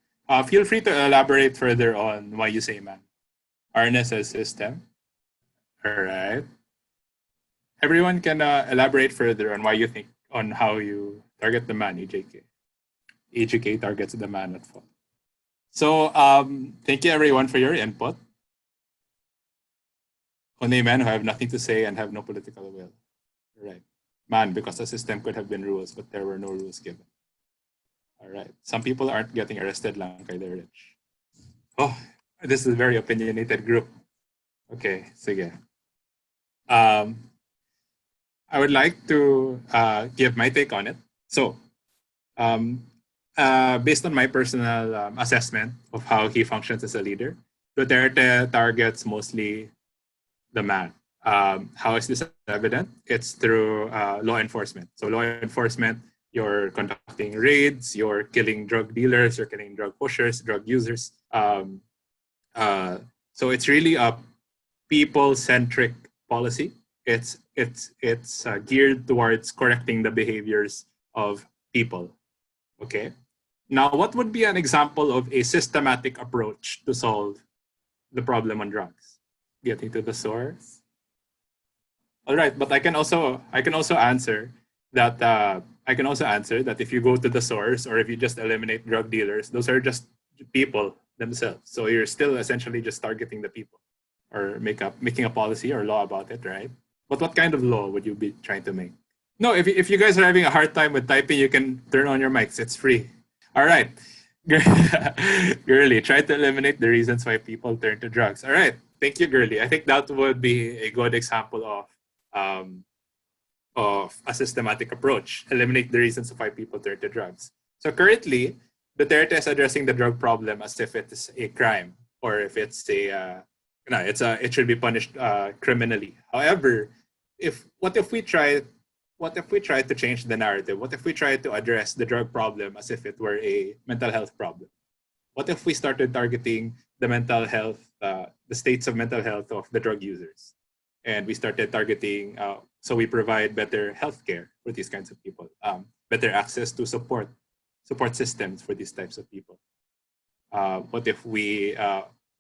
Feel free to elaborate further on why you say man. Arne says system. All right. Everyone can elaborate further on why you think, on how you target the man, EJK. EJK targets the man at fault. So thank you everyone for your input. Only men who have nothing to say and have no political will. Right. Man, because the system could have been rules, but there were no rules given. All right. Some people aren't getting arrested lang kay they're rich. Oh, this is a very opinionated group. Okay, sige. I would like to give my take on it. So, based on my personal assessment of how he functions as a leader, Duterte targets mostly the man. How is this evident? It's through law enforcement. So law enforcement, you're conducting raids, you're killing drug dealers, you're killing drug pushers, drug users. So it's really a people-centric policy. It's geared towards correcting the behaviors of people. Okay. Now, what would be an example of a systematic approach to solve the problem on drugs? Getting to the source. All right, but I can also answer that if you go to the source or if you just eliminate drug dealers, those are just people themselves. So you're still essentially just targeting the people, or making a policy or law about it, right? But what kind of law would you be trying to make? No, if you guys are having a hard time with typing, you can turn on your mics. It's free. All right. Girly, try to eliminate the reasons why people turn to drugs. All right. Thank you, Girly. I think that would be a good example of a systematic approach. Eliminate the reasons of why people turn to drugs. So currently, Duterte is addressing the drug problem as if it is a crime, or if it's it should be punished criminally. However, what if we try to change the narrative? What if we try to address the drug problem as if it were a mental health problem? What if we started targeting the mental health, the states of mental health of the drug users, and we started targeting? So we provide better healthcare for these kinds of people, better access to support systems for these types of people. What if we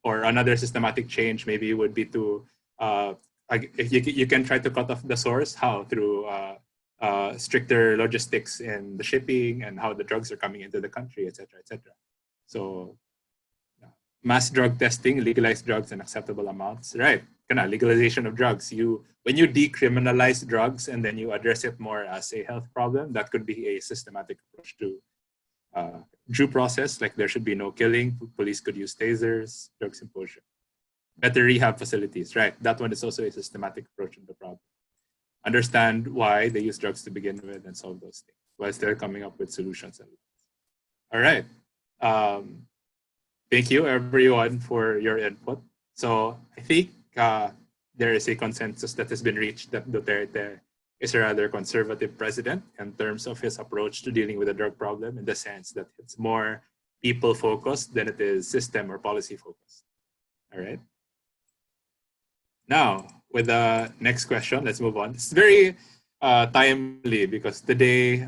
or another systematic change maybe would be to you can try to cut off the source. How? Through stricter logistics in the shipping and how the drugs are coming into the country, etc., etc. So mass drug testing, legalized drugs in acceptable amounts, right? Legalization of drugs. When you decriminalize drugs and then you address it more as a health problem, that could be a systematic approach to due process. Like there should be no killing. Police could use tasers, drug symposium. Better rehab facilities, right? That one is also a systematic approach to the problem. Understand why they use drugs to begin with and solve those things while still coming up with solutions. All right. Thank you everyone for your input. So I think there is a consensus that has been reached that Duterte is a rather conservative president in terms of his approach to dealing with the drug problem, in the sense that it's more people focused than it is system or policy focused. All right. Now, with the next question, let's move on. It's very timely because today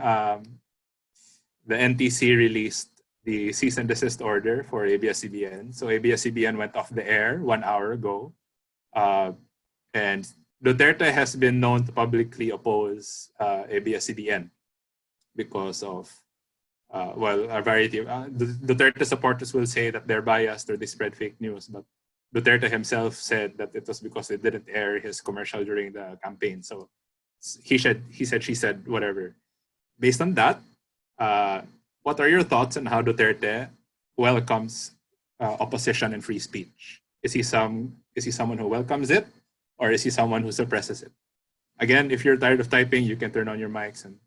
the NTC released the cease and desist order for ABS-CBN. So ABS-CBN went off the air 1 hour ago. And Duterte has been known to publicly oppose ABS-CBN because of, a variety of, Duterte supporters will say that they're biased or they spread fake news, but Duterte himself said that it was because they didn't air his commercial during the campaign. So he said, she said, whatever. Based on that, what are your thoughts on how Duterte welcomes opposition and free speech? Is he someone who welcomes it, or is he someone who suppresses it? Again, if you're tired of typing, you can turn on your mics and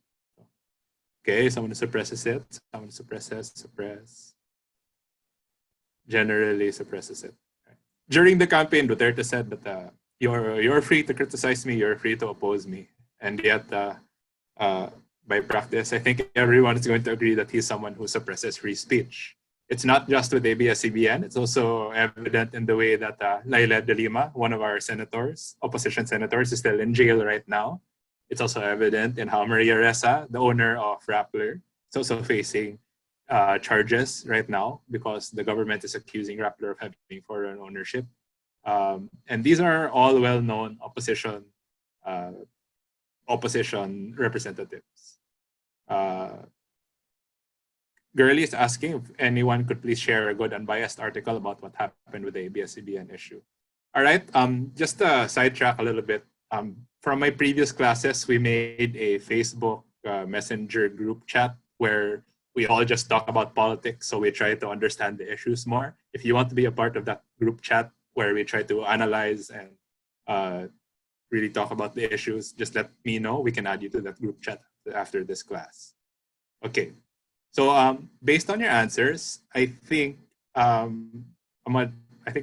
okay, someone who suppresses it, someone who suppress. generally suppresses it. During the campaign, Duterte said that you're free to criticize me, you're free to oppose me, and yet by practice, I think everyone is going to agree that he's someone who suppresses free speech. It's not just with ABS-CBN, it's also evident in the way that Laila de Lima, one of our senators, opposition senators, is still in jail right now. It's also evident in how Maria Ressa, the owner of Rappler, is also facing charges right now because the government is accusing Rappler of having foreign ownership. And these are all well-known opposition representatives. Girlie is asking if anyone could please share a good unbiased article about what happened with the ABS-CBN issue. All right, just to sidetrack a little bit. From my previous classes, we made a Facebook Messenger group chat where we all just talk about politics, so we try to understand the issues more. If you want to be a part of that group chat where we try to analyze and really talk about the issues, just let me know. We can add you to that group chat after this class. Okay, so based on your answers, I think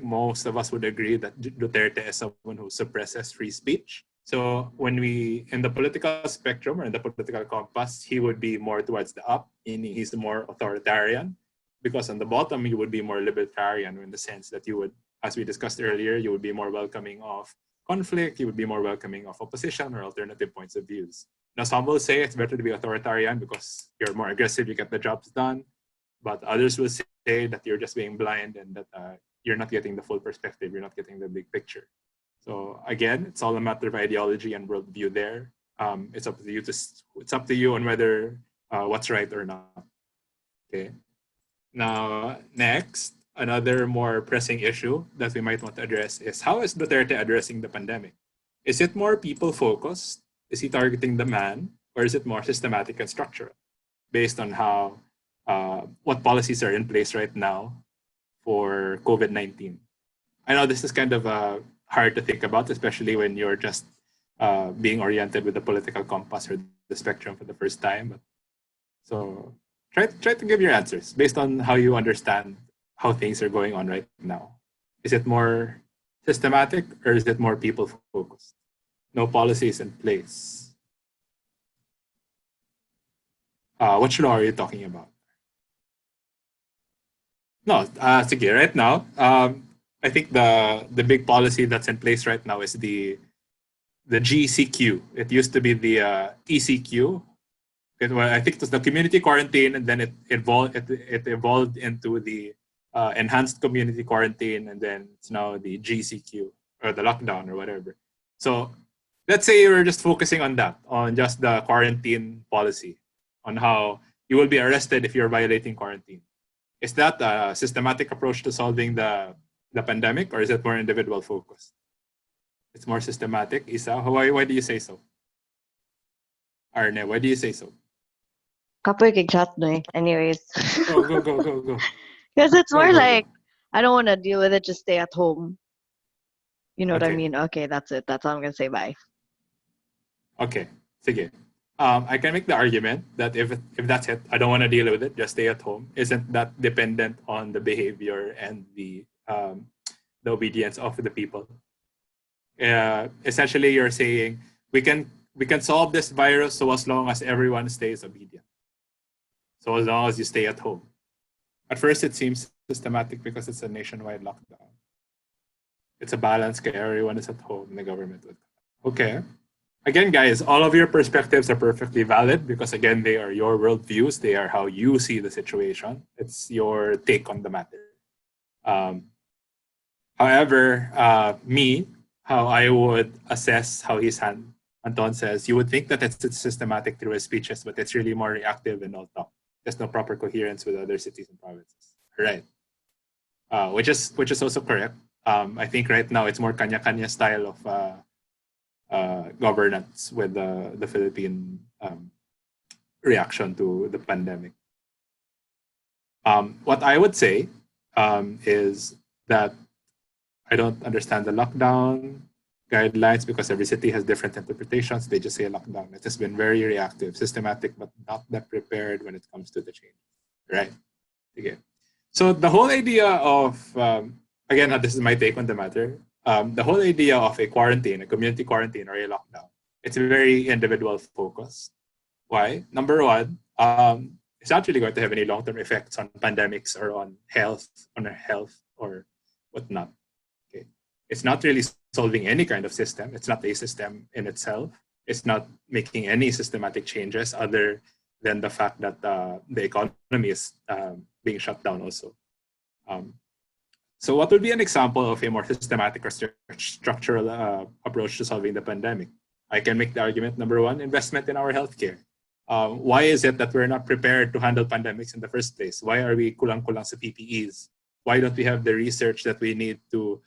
most of us would agree that Duterte is someone who suppresses free speech. So when in the political spectrum or in the political compass, he would be more towards the up, meaning he's more authoritarian, because on the bottom, you would be more libertarian in the sense that you would, as we discussed earlier, you would be more welcoming of conflict, you would be more welcoming of opposition or alternative points of views. Now, some will say it's better to be authoritarian because you're more aggressive, you get the jobs done. But others will say that you're just being blind and that you're not getting the full perspective, you're not getting the big picture. So again, it's all a matter of ideology and worldview there. It's up to you on whether what's right or not. Okay. Now, next, another more pressing issue that we might want to address is how is Duterte addressing the pandemic? Is it more people-focused? Is he targeting the man? Or is it more systematic and structural based on how what policies are in place right now for COVID-19? I know this is kind of hard to think about, especially when you're just being oriented with the political compass or the spectrum for the first time. But, so try to give your answers based on how you understand how things are going on right now. Is it more systematic or is it more people focused? No policies in place. Which law are you talking about? No, sige, right now, I think the big policy that's in place right now is the GCQ. It used to be the ECQ. I think it was the community quarantine, and then it evolved into the enhanced community quarantine, and then it's now the GCQ or the lockdown or whatever. So let's say you're just focusing on that, on just the quarantine policy, on how you will be arrested if you're violating quarantine. Is that a systematic approach to solving the pandemic, or is it more individual focused? It's more systematic. Isa, why do you say so? Arne, why do you say so? Kapoy kay chat no eh. Anyways. Go. Because it's Go, more go, like, go. I don't want to deal with it, just stay at home. You know what I Okay. mean? Okay, that's it. That's all I'm going to say. Bye. Okay, sige. I can make the argument that if that's it, I don't want to deal with it, just stay at home. Isn't that dependent on the behavior and the obedience of the people? Essentially, you're saying we can solve this virus so as long as everyone stays obedient. So as long as you stay at home. At first, it seems systematic because it's a nationwide lockdown. It's a balance because everyone is at home and the government would. Okay. Again, guys, all of your perspectives are perfectly valid because, again, they are your worldviews. They are how you see the situation. It's your take on the matter. However, how I would assess how he's Anton says, you would think that it's systematic through his speeches, but it's really more reactive and all talk. There's no proper coherence with other cities and provinces. Right. Which is also correct. I think right now it's more kanya-kanya style of governance with the Philippine reaction to the pandemic. What I would say is that I don't understand the lockdown guidelines because every city has different interpretations. They just say lockdown. It has been very reactive, systematic, but not that prepared when it comes to the change. Right? Okay. So the whole idea of, again, this is my take on the matter. The whole idea of a quarantine, a community quarantine or a lockdown, it's very individual focused. Why? Number one, it's not really going to have any long-term effects on pandemics or on our health or whatnot. Okay, it's not really solving any kind of system. It's not a system in itself. It's not making any systematic changes other than the fact that the economy is being shut down also. So what would be an example of a more systematic or structural approach to solving the pandemic? I can make the argument, number one, investment in our healthcare. Why is it that we're not prepared to handle pandemics in the first place? Why are we kulang-kulang sa PPEs? Why don't we have the research that we need to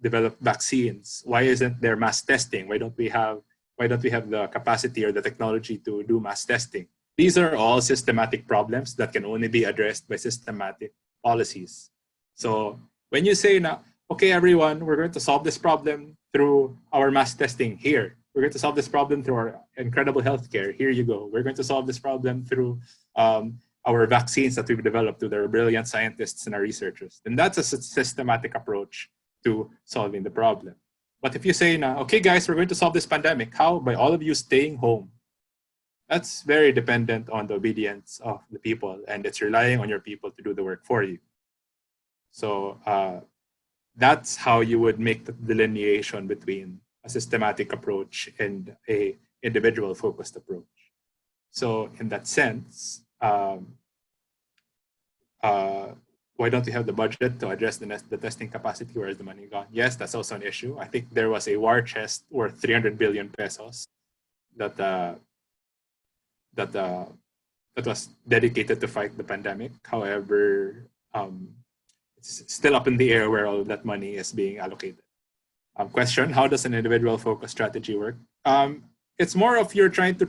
develop vaccines? Why isn't there mass testing? Why don't we have the capacity or the technology to do mass testing? These are all systematic problems that can only be addressed by systematic policies. So when you say now, okay, everyone, we're going to solve this problem through our mass testing here. We're going to solve this problem through our incredible healthcare. Here you go. We're going to solve this problem through our vaccines that we've developed through our brilliant scientists and our researchers. And that's a systematic approach to solving the problem. But if you say now, okay, guys, we're going to solve this pandemic. How? By all of you staying home. That's very dependent on the obedience of the people, and it's relying on your people to do the work for you. So that's how you would make the delineation between a systematic approach and a individual focused approach. So in that sense, why don't we have the budget to address the testing capacity? Where is the money gone? Yes, that's also an issue. I think there was a war chest worth 300 billion pesos that was dedicated to fight the pandemic. However, it's still up in the air where all of that money is being allocated. Question, how does an individual focus strategy work? It's more of you're trying to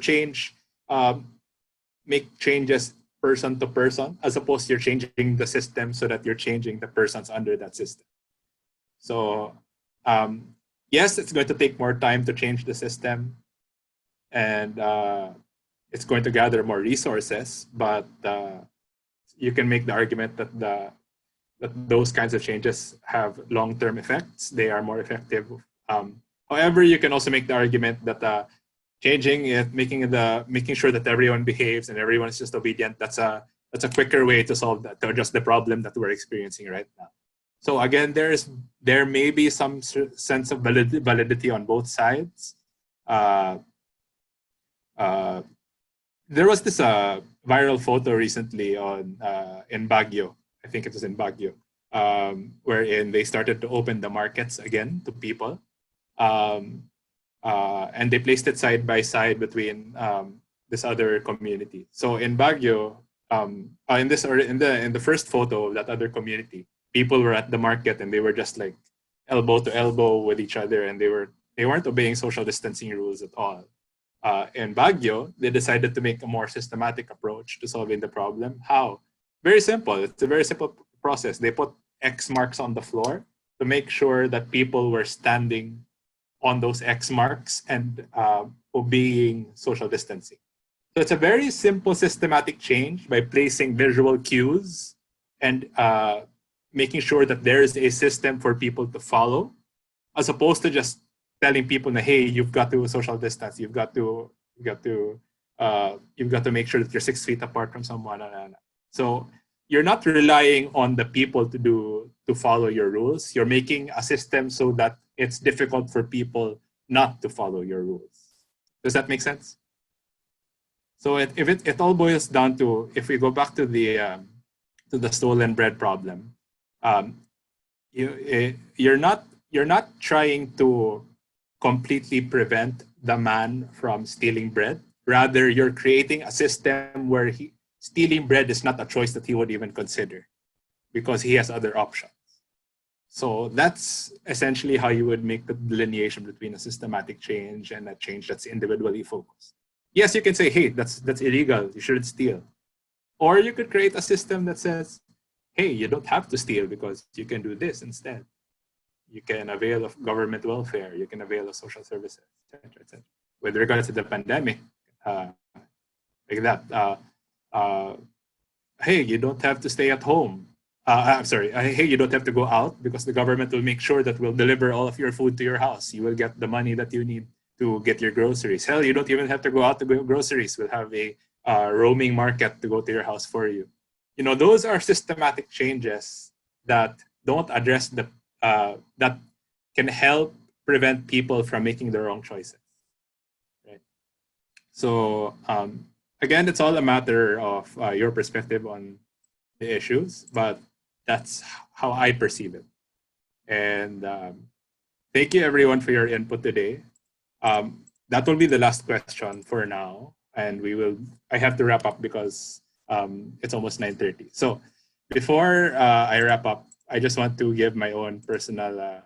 make changes person to person, as opposed to you're changing the system so that you're changing the persons under that system. So yes, it's going to take more time to change the system, and it's going to gather more resources, but you can make the argument that those kinds of changes have long-term effects. They are more effective. However, you can also make the argument that changing it, making sure that everyone behaves and everyone is just obedient, that's a quicker way to address the problem that we're experiencing right now. So again, there may be some sense of validity on both sides. There was this viral photo recently in Baguio. I think it was in Baguio, wherein they started to open the markets again to people, and they placed it side by side between this other community. So in Baguio, in the first photo of that other community, people were at the market and they were just like elbow to elbow with each other, and they weren't obeying social distancing rules at all. In Baguio, they decided to make a more systematic approach to solving the problem. How? Very simple. It's a very simple process. They put X marks on the floor to make sure that people were standing on those X marks and obeying social distancing. So it's a very simple systematic change by placing visual cues and making sure that there is a system for people to follow, as opposed to just telling people, hey, you've got to social distance. You've got to make sure that you're 6 feet apart from someone. So you're not relying on the people to follow your rules. You're making a system so that it's difficult for people not to follow your rules. Does that make sense? So it all boils down to, if we go back to the stolen bread problem, you're not trying to completely prevent the man from stealing bread. Rather, you're creating a system where stealing bread is not a choice that he would even consider, because he has other options. So that's essentially how you would make the delineation between a systematic change and a change that's individually focused. Yes, you can say, hey, that's illegal, you shouldn't steal. Or you could create a system that says, hey, you don't have to steal because you can do this instead. You can avail of government welfare, you can avail of social services, etc., etc. With regards to the pandemic, like that. hey, you don't have to stay at home. I'm sorry, hey, you don't have to go out because the government will make sure that we'll deliver all of your food to your house. You will get the money that you need to get your groceries. Hell, you don't even have to go out to go groceries. We'll have a roaming market to go to your house for you. Those are systematic changes that don't address that can help prevent people from making the wrong choices. Right. So again, it's all a matter of your perspective on the issues, but that's how I perceive it. And thank you everyone for your input today. That will be the last question for now, and I have to wrap up because it's almost 9:30. So before I wrap up, I just want to give my own personal.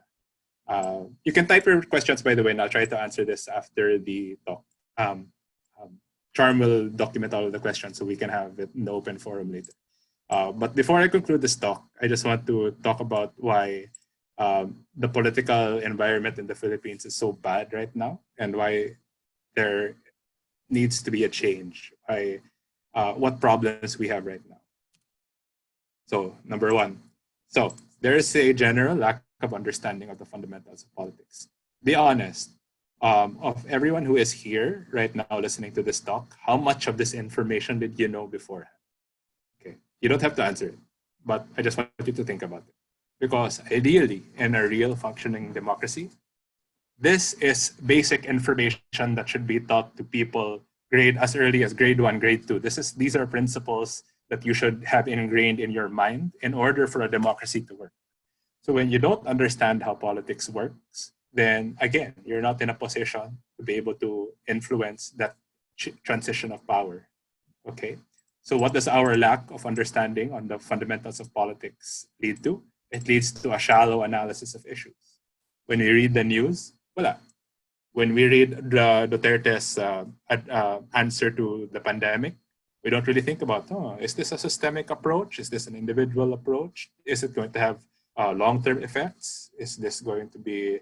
You can type your questions, by the way, and I'll try to answer this after the talk. Charm will document all of the questions so we can have it in the open forum later. But before I conclude this talk, I just want to talk about why the political environment in the Philippines is so bad right now and why there needs to be a change. What problems we have right now. So, number one. So, there is a general lack of understanding of the fundamentals of politics. Be honest. Of everyone who is here right now listening to this talk, how much of this information did you know beforehand? Okay, you don't have to answer it, but I just want you to think about it. Because ideally, in a real functioning democracy, this is basic information that should be taught to people as early as grade 1, grade 2. These are principles that you should have ingrained in your mind in order for a democracy to work. So when you don't understand how politics works, then again, you're not in a position to be able to influence that transition of power. Okay. So what does our lack of understanding on the fundamentals of politics lead to? It leads to a shallow analysis of issues. When we read the news, voila. When we read Duterte's answer to the pandemic, we don't really think about, is this a systemic approach? Is this an individual approach? Is it going to have long-term effects? Is this going to be,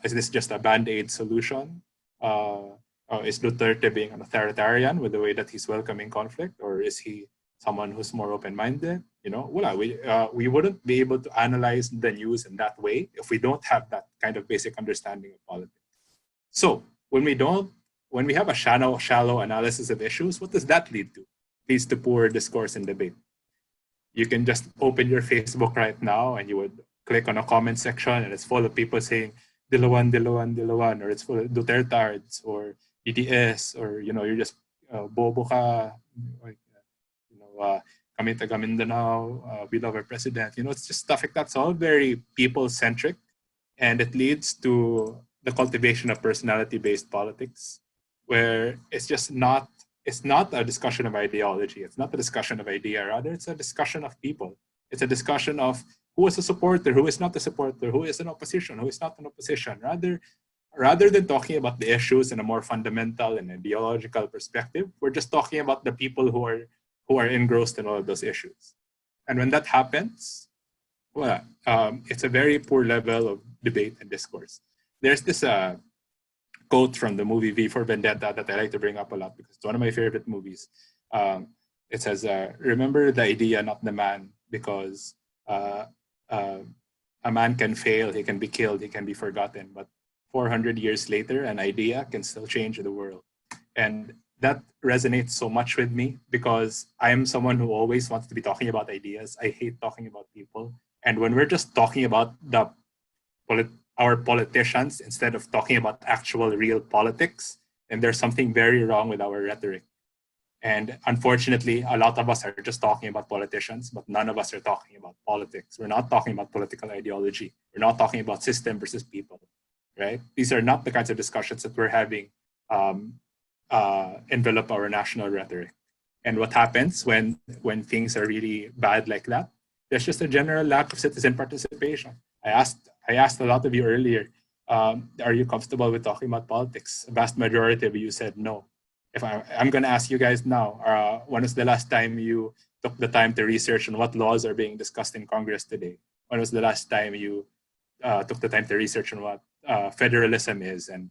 is this just a band-aid solution? Is Duterte being an authoritarian with the way that he's welcoming conflict? Or is he someone who's more open-minded? We wouldn't be able to analyze the news in that way if we don't have that kind of basic understanding of politics. So when we have a shallow analysis of issues, what does that lead to? It leads to poor discourse and debate. You can just open your Facebook right now and you would click on a comment section and it's full of people saying Dilawan, Dilawan, Dilawan, or it's full of Dutertards or EDS, or you're just bobo ka, kami taga Mindanao, we love our president. It's just stuff like that. It's all very people-centric, and it leads to the cultivation of personality-based politics, where it's not a discussion of ideology. It's not a discussion of idea. Rather, it's a discussion of people. It's a discussion of who is a supporter, who is not a supporter, who is an opposition, who is not an opposition. Rather than talking about the issues in a more fundamental and ideological perspective, we're just talking about the people who are engrossed in all of those issues. And when that happens, well, it's a very poor level of debate and discourse. There's this quote from the movie V for Vendetta that I like to bring up a lot because it's one of my favorite movies. It says, remember the idea, not the man, because a man can fail, he can be killed, he can be forgotten, but 400 years later, an idea can still change the world. And that resonates so much with me because I am someone who always wants to be talking about ideas. I hate talking about people. And when we're just talking about our politicians instead of talking about actual real politics, then there's something very wrong with our rhetoric. And unfortunately, a lot of us are just talking about politicians, but none of us are talking about politics. We're not talking about political ideology. We're not talking about system versus people, right? These are not the kinds of discussions that we're having envelop our national rhetoric. And what happens when things are really bad like that? There's just a general lack of citizen participation. I asked a lot of you earlier, are you comfortable with talking about politics? A vast majority of you said no. If I'm going to ask you guys now, when was the last time you took the time to research on what laws are being discussed in Congress today? When was the last time you took the time to research on what federalism is and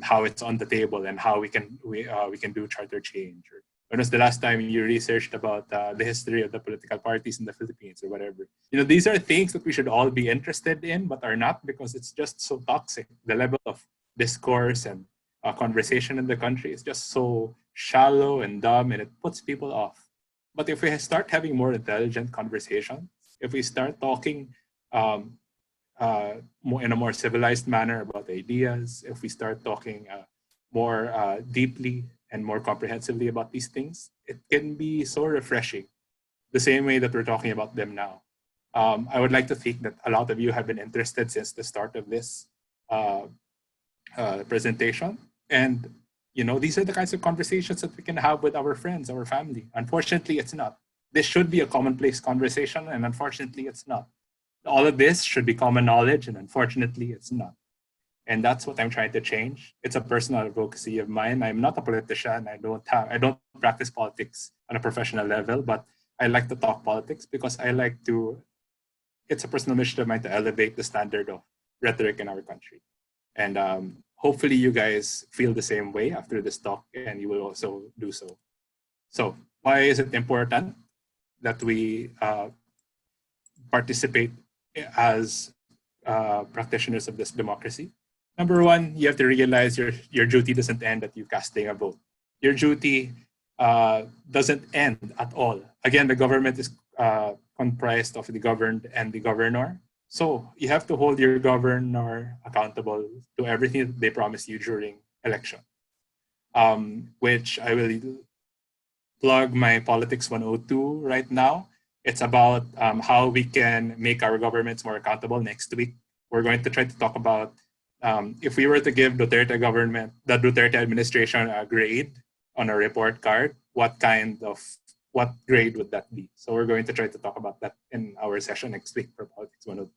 how it's on the table and how we can do charter change? Or When was the last time you researched about the history of the political parties in the Philippines or whatever? These are things that we should all be interested in, but are not because it's just so toxic. The level of discourse and conversation in the country is just so shallow and dumb, and it puts people off. But if we start having more intelligent conversations, if we start talking um, in a more civilized manner about ideas, if we start talking more deeply and more comprehensively about these things, it can be so refreshing, the same way that we're talking about them now. I would like to think that a lot of you have been interested since the start of this presentation. And these are the kinds of conversations that we can have with our friends, our family. Unfortunately, it's not. This should be a commonplace conversation, and unfortunately, it's not. All of this should be common knowledge, and unfortunately, it's not. And that's what I'm trying to change. It's a personal advocacy of mine. I'm not a politician. I don't practice politics on a professional level, but I like to talk politics because I like to. It's a personal mission of mine to elevate the standard of rhetoric in our country, and hopefully, you guys feel the same way after this talk, and you will also do so. So, why is it important that we participate as practitioners of this democracy? Number one, you have to realize your duty doesn't end at you casting a vote. Your duty doesn't end at all. Again, the government is comprised of the governed and the governor. So you have to hold your governor accountable to everything that they promise you during election, which I will plug my Politics 102 right now. It's about how we can make our governments more accountable. Next week, we're going to try to talk about if we were to give the Duterte administration a grade on a report card, what grade would that be? So we're going to try to talk about that in our session next week for Politics 102.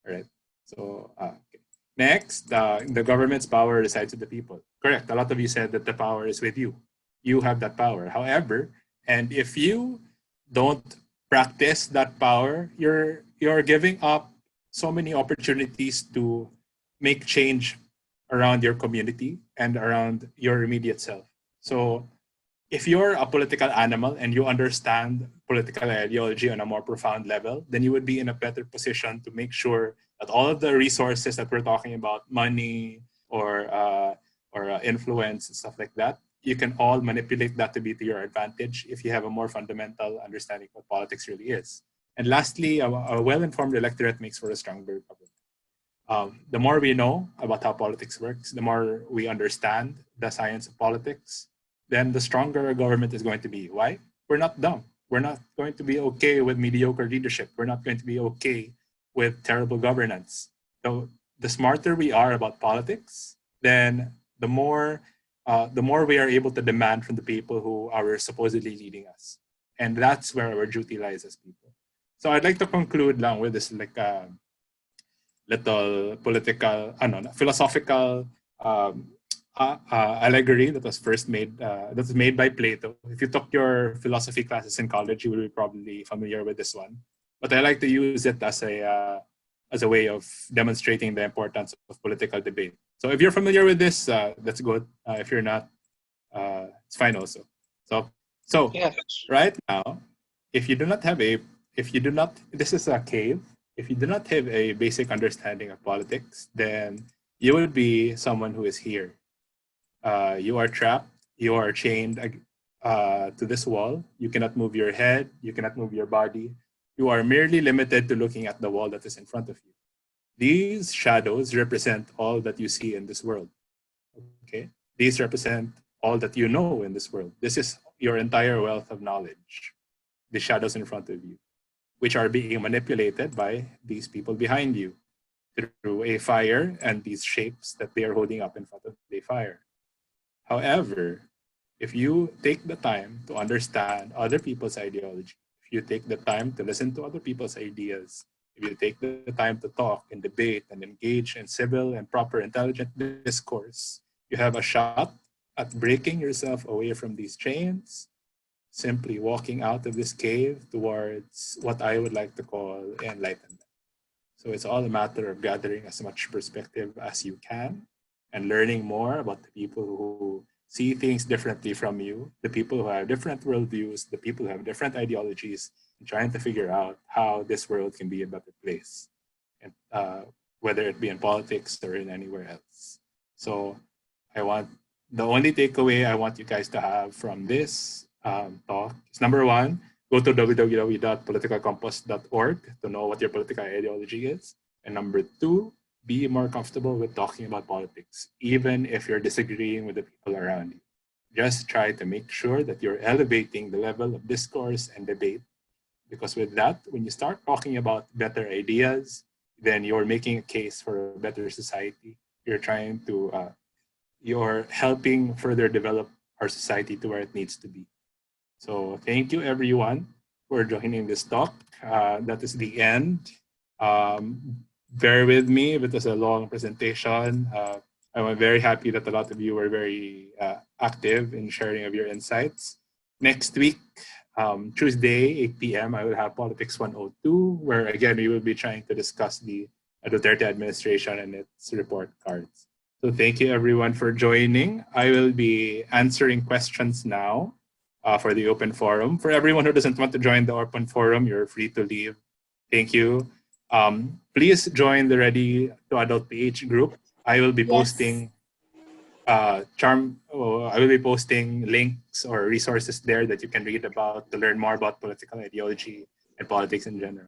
All right. So okay. Next, the government's power resides with the people. Correct. A lot of you said that the power is with you. You have that power. However, and if you don't practice that power, you're giving up so many opportunities to make change around your community and around your immediate self. So if you're a political animal and you understand political ideology on a more profound level, then you would be in a better position to make sure that all of the resources that we're talking about, money or influence and stuff like that, you can all manipulate that to be to your advantage if you have a more fundamental understanding of what politics really is. And lastly, a well-informed electorate makes for a stronger government. The more we know about how politics works, the more we understand the science of politics, then the stronger a government is going to be. Why? We're not dumb. We're not going to be okay with mediocre leadership. We're not going to be okay with terrible governance. So the smarter we are about politics, then the more we are able to demand from the people who are supposedly leading us. And that's where our duty lies as people. So I'd like to conclude lang with this little political, philosophical allegory that was first made, that was made by Plato. If you took your philosophy classes in college, you will be probably familiar with this one. But I like to use it as a way of demonstrating the importance of political debate. So if you're familiar with this, that's good. If you're not, it's fine also. So Yes. right now, this is a cave. If you do not have a basic understanding of politics, then you would be someone who is here. You are trapped. You are chained to this wall. You cannot move your head. You cannot move your body. You are merely limited to looking at the wall that is in front of you. These shadows represent all that you see in this world. Okay? These represent all that you know in this world. This is your entire wealth of knowledge. The shadows in front of you, which are being manipulated by these people behind you through a fire and these shapes that they are holding up in front of the fire. However, if you take the time to understand other people's ideology, if you take the time to listen to other people's ideas, if you take the time to talk and debate and engage in civil and proper intelligent discourse, you have a shot at breaking yourself away from these chains, simply walking out of this cave towards what I would like to call enlightenment. So it's all a matter of gathering as much perspective as you can and learning more about the people who see things differently from you, the people who have different worldviews, the people who have different ideologies, and trying to figure out how this world can be a better place, and whether it be in politics or in anywhere else. So the only takeaway I want you guys to have from this talk is, number one, go to www.politicalcompass.org to know what your political ideology is. And number two, be more comfortable with talking about politics, even if you're disagreeing with the people around you. Just try to make sure that you're elevating the level of discourse and debate, because with that, when you start talking about better ideas, then you're making a case for a better society. You're helping further develop our society to where it needs to be. So thank you everyone for joining this talk. That is the end. Bear with me if it was a long presentation. I'm very happy that a lot of you were very active in sharing of your insights. Next week, Tuesday, 8 p.m., I will have Politics 102, where again, we will be trying to discuss the Duterte administration and its report cards. So thank you everyone for joining. I will be answering questions now for the open forum. For everyone who doesn't want to join the open forum, you're free to leave. Thank you. Please join the Ready to Adult PH group. I will be posting links or resources there that you can read about to learn more about political ideology and politics in general.